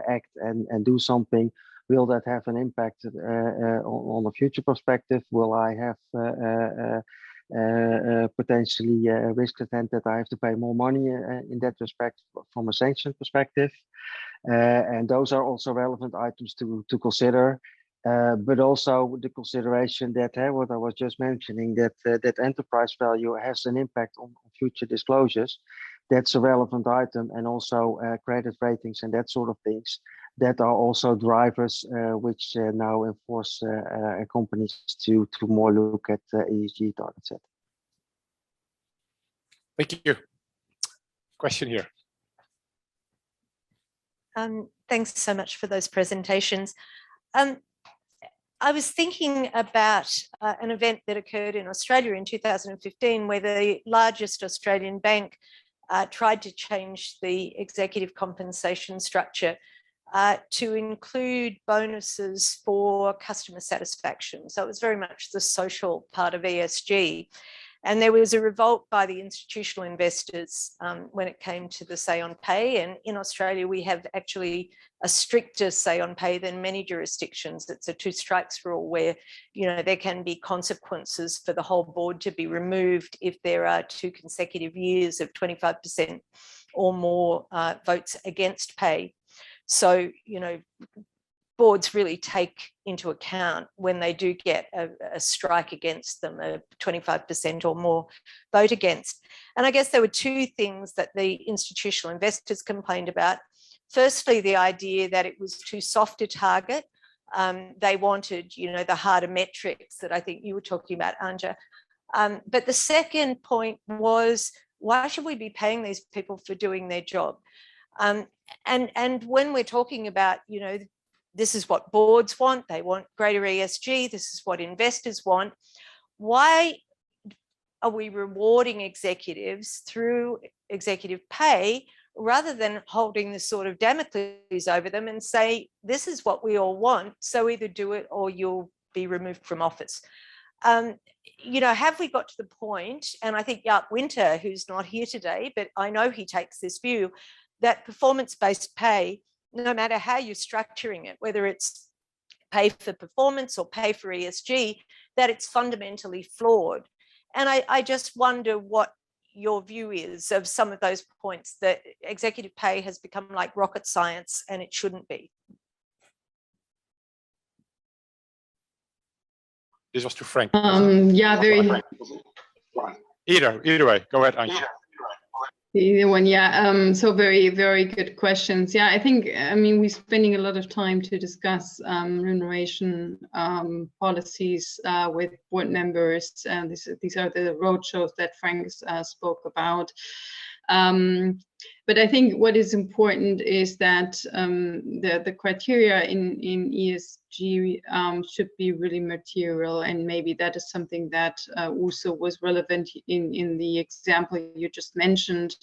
act and do something, will that have an impact on the future perspective? Will I have potentially risk that I have to pay more money in that respect from a sanction perspective? And those are also relevant items to consider. But also the consideration that what I was just mentioning, that enterprise value has an impact on future disclosures. That's a relevant item, and also credit ratings and that sort of things that are also drivers which now enforce companies to more look at ESG target set. Thank you. Question here. Thanks so much for those presentations. I was thinking about an event that occurred in Australia in 2015, where the largest Australian bank tried to change the executive compensation structure to include bonuses for customer satisfaction. So it was very much the social part of ESG. And there was a revolt by the institutional investors when it came to the say on pay. And in Australia, we have actually a stricter say on pay than many jurisdictions. It's a 2 strikes rule where, you know, there can be consequences for the whole board to be removed if there are 2 consecutive years of 25% or more votes against pay. So, you know, boards really take into account when they do get a strike against them, a 25% or more vote against. And I guess there were 2 things that the institutional investors complained about. Firstly, the idea that it was too soft a target. They wanted, you know, the harder metrics that I think you were talking about, Anja. But the second point was, why should we be paying these people for doing their job? And when we're talking about, you know, this is what boards want, they want greater ESG, this is what investors want. Why are we rewarding executives through executive pay rather than holding this sort of Damocles over them and say, this is what we all want, so either do it or you'll be removed from office? you know, have we got to the point, and I think Jaap Winter, who's not here today, but I know he takes this view, that performance-based pay, no matter how you're structuring it, whether it's pay for performance or pay for ESG, that it's fundamentally flawed. And I just wonder what your view is of some of those points, that executive pay has become like rocket science and it shouldn't be. This was too frank. Yeah, very. Either way, go ahead, Antje. Either one, yeah. So very, very good questions. Yeah, I think, I mean, we're spending a lot of time to discuss remuneration policies with board members. These are the roadshows that Frank spoke about. But I think what is important is that the criteria in ESG should be really material, and maybe that is something that also was relevant in the example you just mentioned,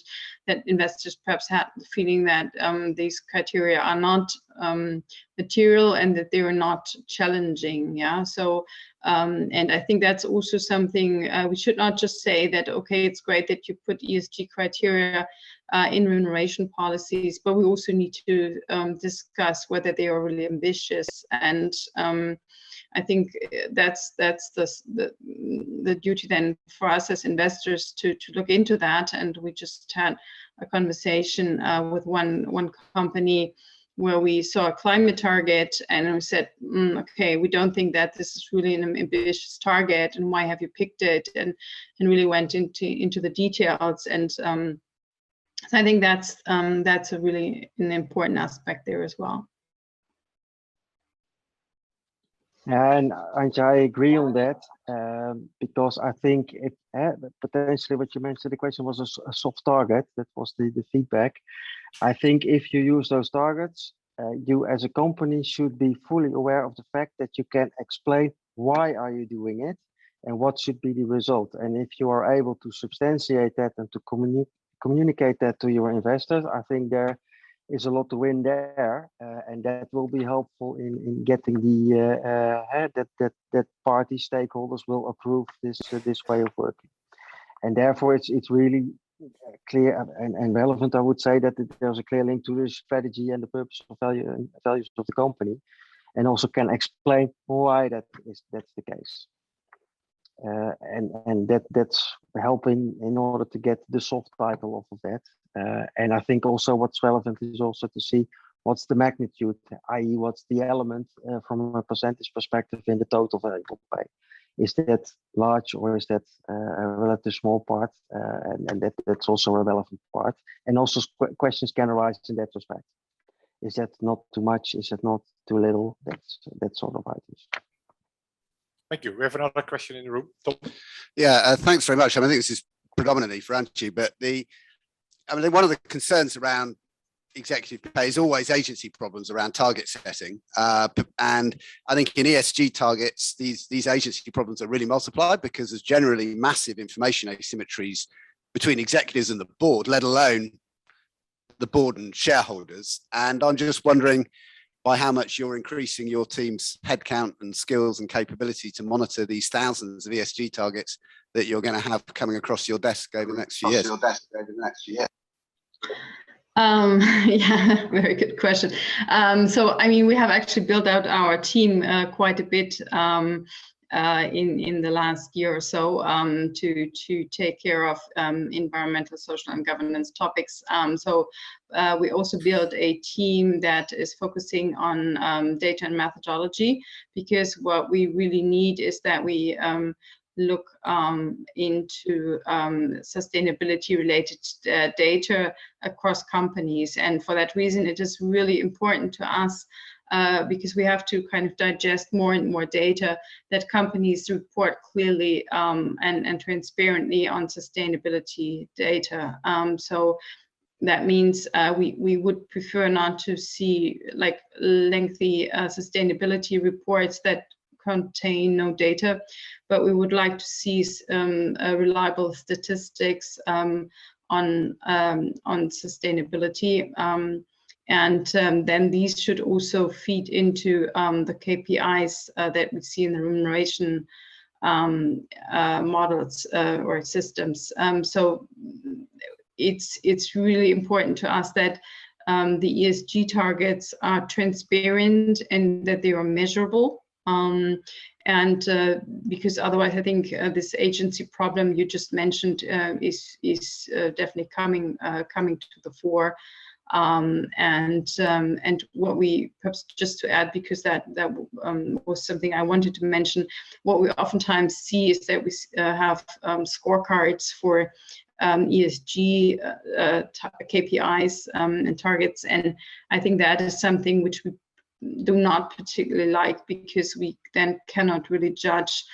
that investors perhaps had the feeling that these criteria are not material and that they were not challenging. Yeah, so and I think that's also something we should not just say that, okay, it's great that you put ESG criteria in remuneration policies, but we also need to discuss whether they are really ambitious. And I think that's the duty then for us as investors to look into that. And we just had a conversation with one company where we saw a climate target and we said, okay, we don't think that this is really an ambitious target, and why have you picked it? And really went into the details. And so I think that's a really an important aspect there as well. And I agree on that, because I think it potentially what you mentioned, the question was a soft target. That was the feedback. I think if you use those targets, you as a company should be fully aware of the fact that you can explain why are you doing it and what should be the result. And if you are able to substantiate that and to communicate that to your investors, I think there is a lot to win there, and that will be helpful in getting that party stakeholders will approve this way of working. And therefore, it's really clear and relevant. I would say that there's a clear link to the strategy and the purpose of values of the company, and also can explain why that's the case. And that's helping in order to get the soft title off of that. And I think also what's relevant is also to see what's the magnitude, i.e. what's the element from a percentage perspective in the total variable pay. Is that large or is that a relatively small part? And that's also a relevant part. And also questions can arise in that respect. Is that not too much? Is it not too little? That sort of items. Thank you. We have another question in the room. Thom. Yeah, thanks very much. I think this is predominantly for Antje, but one of the concerns around executive pay is always agency problems around target setting. And I think in ESG targets, these agency problems are really multiplied because there's generally massive information asymmetries between executives and the board, let alone the board and shareholders. And I'm just wondering by how much you're increasing your team's headcount and skills and capability to monitor these thousands of ESG targets that you're going to have coming across your desk over the next few years. Yeah, very good question. So, I mean, we have actually built out our team quite a bit in the last year or so to take care of environmental, social, and governance topics. So we also built a team that is focusing on data and methodology, because what we really need is that we look into sustainability related data across companies. And for that reason, it is really important to us, because we have to kind of digest more and more data, that companies report clearly and transparently on sustainability data. So that means we would prefer not to see like lengthy sustainability reports that contain no data, but we would like to see reliable statistics on sustainability. And then these should also feed into the KPIs that we see in the remuneration models or systems. So it's really important to us that the ESG targets are transparent and that they are measurable. Because otherwise, I think this agency problem you just mentioned is definitely coming to the fore. And what we, perhaps just to add, because that was something I wanted to mention, what we oftentimes see is that we have scorecards for ESG KPIs and targets, and I think that is something which we do not particularly like, because we then cannot really judge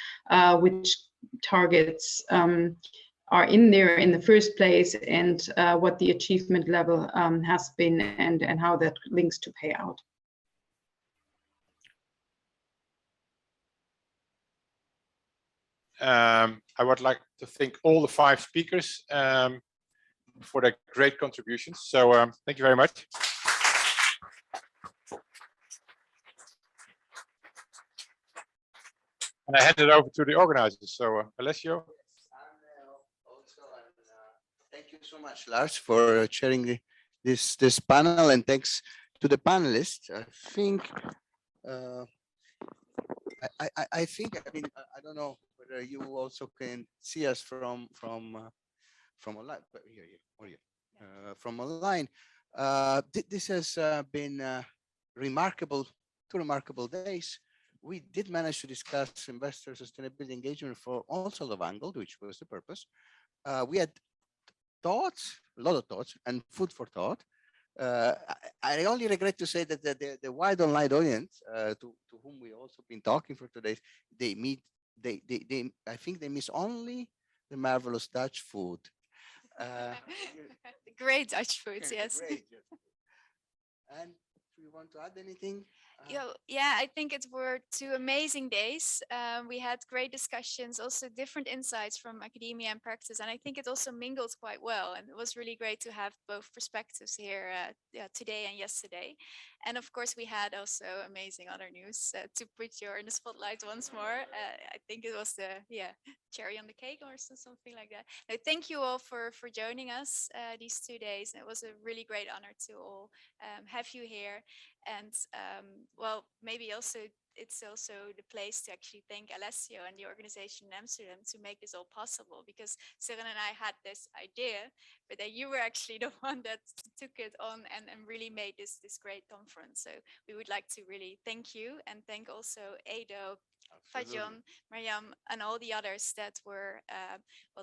which targets are in there in the first place, and what the achievement level has been, and how that links to payout. I would like to thank all the 5 speakers for their great contributions. So thank you very much. And I hand it over to the organizers. So Alessio. Thank you so much, Lars, for chairing this panel, and thanks to the panelists. I mean, I don't know whether you also can see us from online, but here, from online. This has been remarkable, 2 remarkable days. We did manage to discuss investor sustainability engagement for all sorts of angles, which was the purpose. We had thoughts, a lot of thoughts, and food for thought. I only regret to say that the wide online audience to whom we also been talking for today, I think they miss only the marvelous Dutch food. Great Dutch foods, yes. Great. And do you want to add anything? Yeah, I think it were 2 amazing days. We had great discussions, also different insights from academia and practice, and I think it also mingled quite well. And it was really great to have both perspectives here today and yesterday. And of course, we had also amazing other news to put you in the spotlight once more. I think it was the cherry on the cake or something like that. No, thank you all for joining us these 2 days. And it was a really great honor to all have you here. And well, maybe also it's also the place to actually thank Alessio and the organization in Amsterdam to make this all possible, because Siren and I had this idea, but then you were actually the one that took it on and really made this great conference. So we would like to really thank you, and thank also Edo, Fajon, Mariam, and all the others that were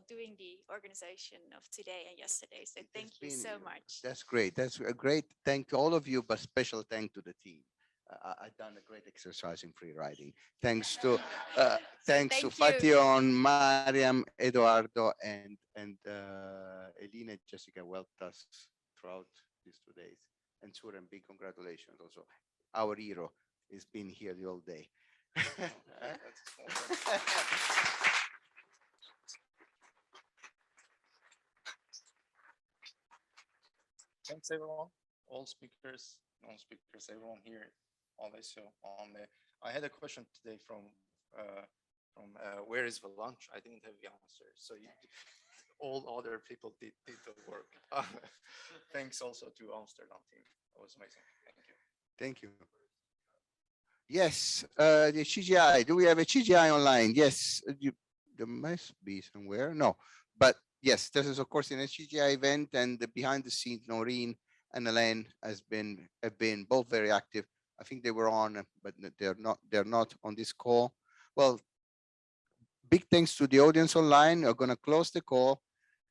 doing the organization of today and yesterday. So thank you so much. That's great. That's a great thank to all of you, but special thank to the team. I've done a great exercise in free riding. Thanks to Fajon, Mariam, Eduardo, and Elina, Jessica helped us throughout these 2 days. And Suren, big congratulations also. Our hero has been here the whole day. Thanks everyone, all speakers, non-speakers, everyone here. Always I had a question today from where is the lunch? I didn't have the answer, so all other people did the work. Thanks also to Amsterdam team. That was amazing. Thank you. Yes, the ECGI. Do we have a ECGI online? Yes, there must be somewhere. No, but yes, this is of course an ECGI event, and the behind the scenes, Noreen and Elaine have been both very active. I think they were on, but they're not on this call. Well, big thanks to the audience online. We're going to close the call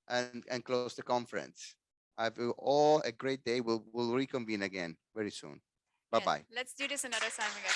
and close the conference. Have you all a great day. We'll reconvene again very soon. Bye-bye. Let's do this another time again.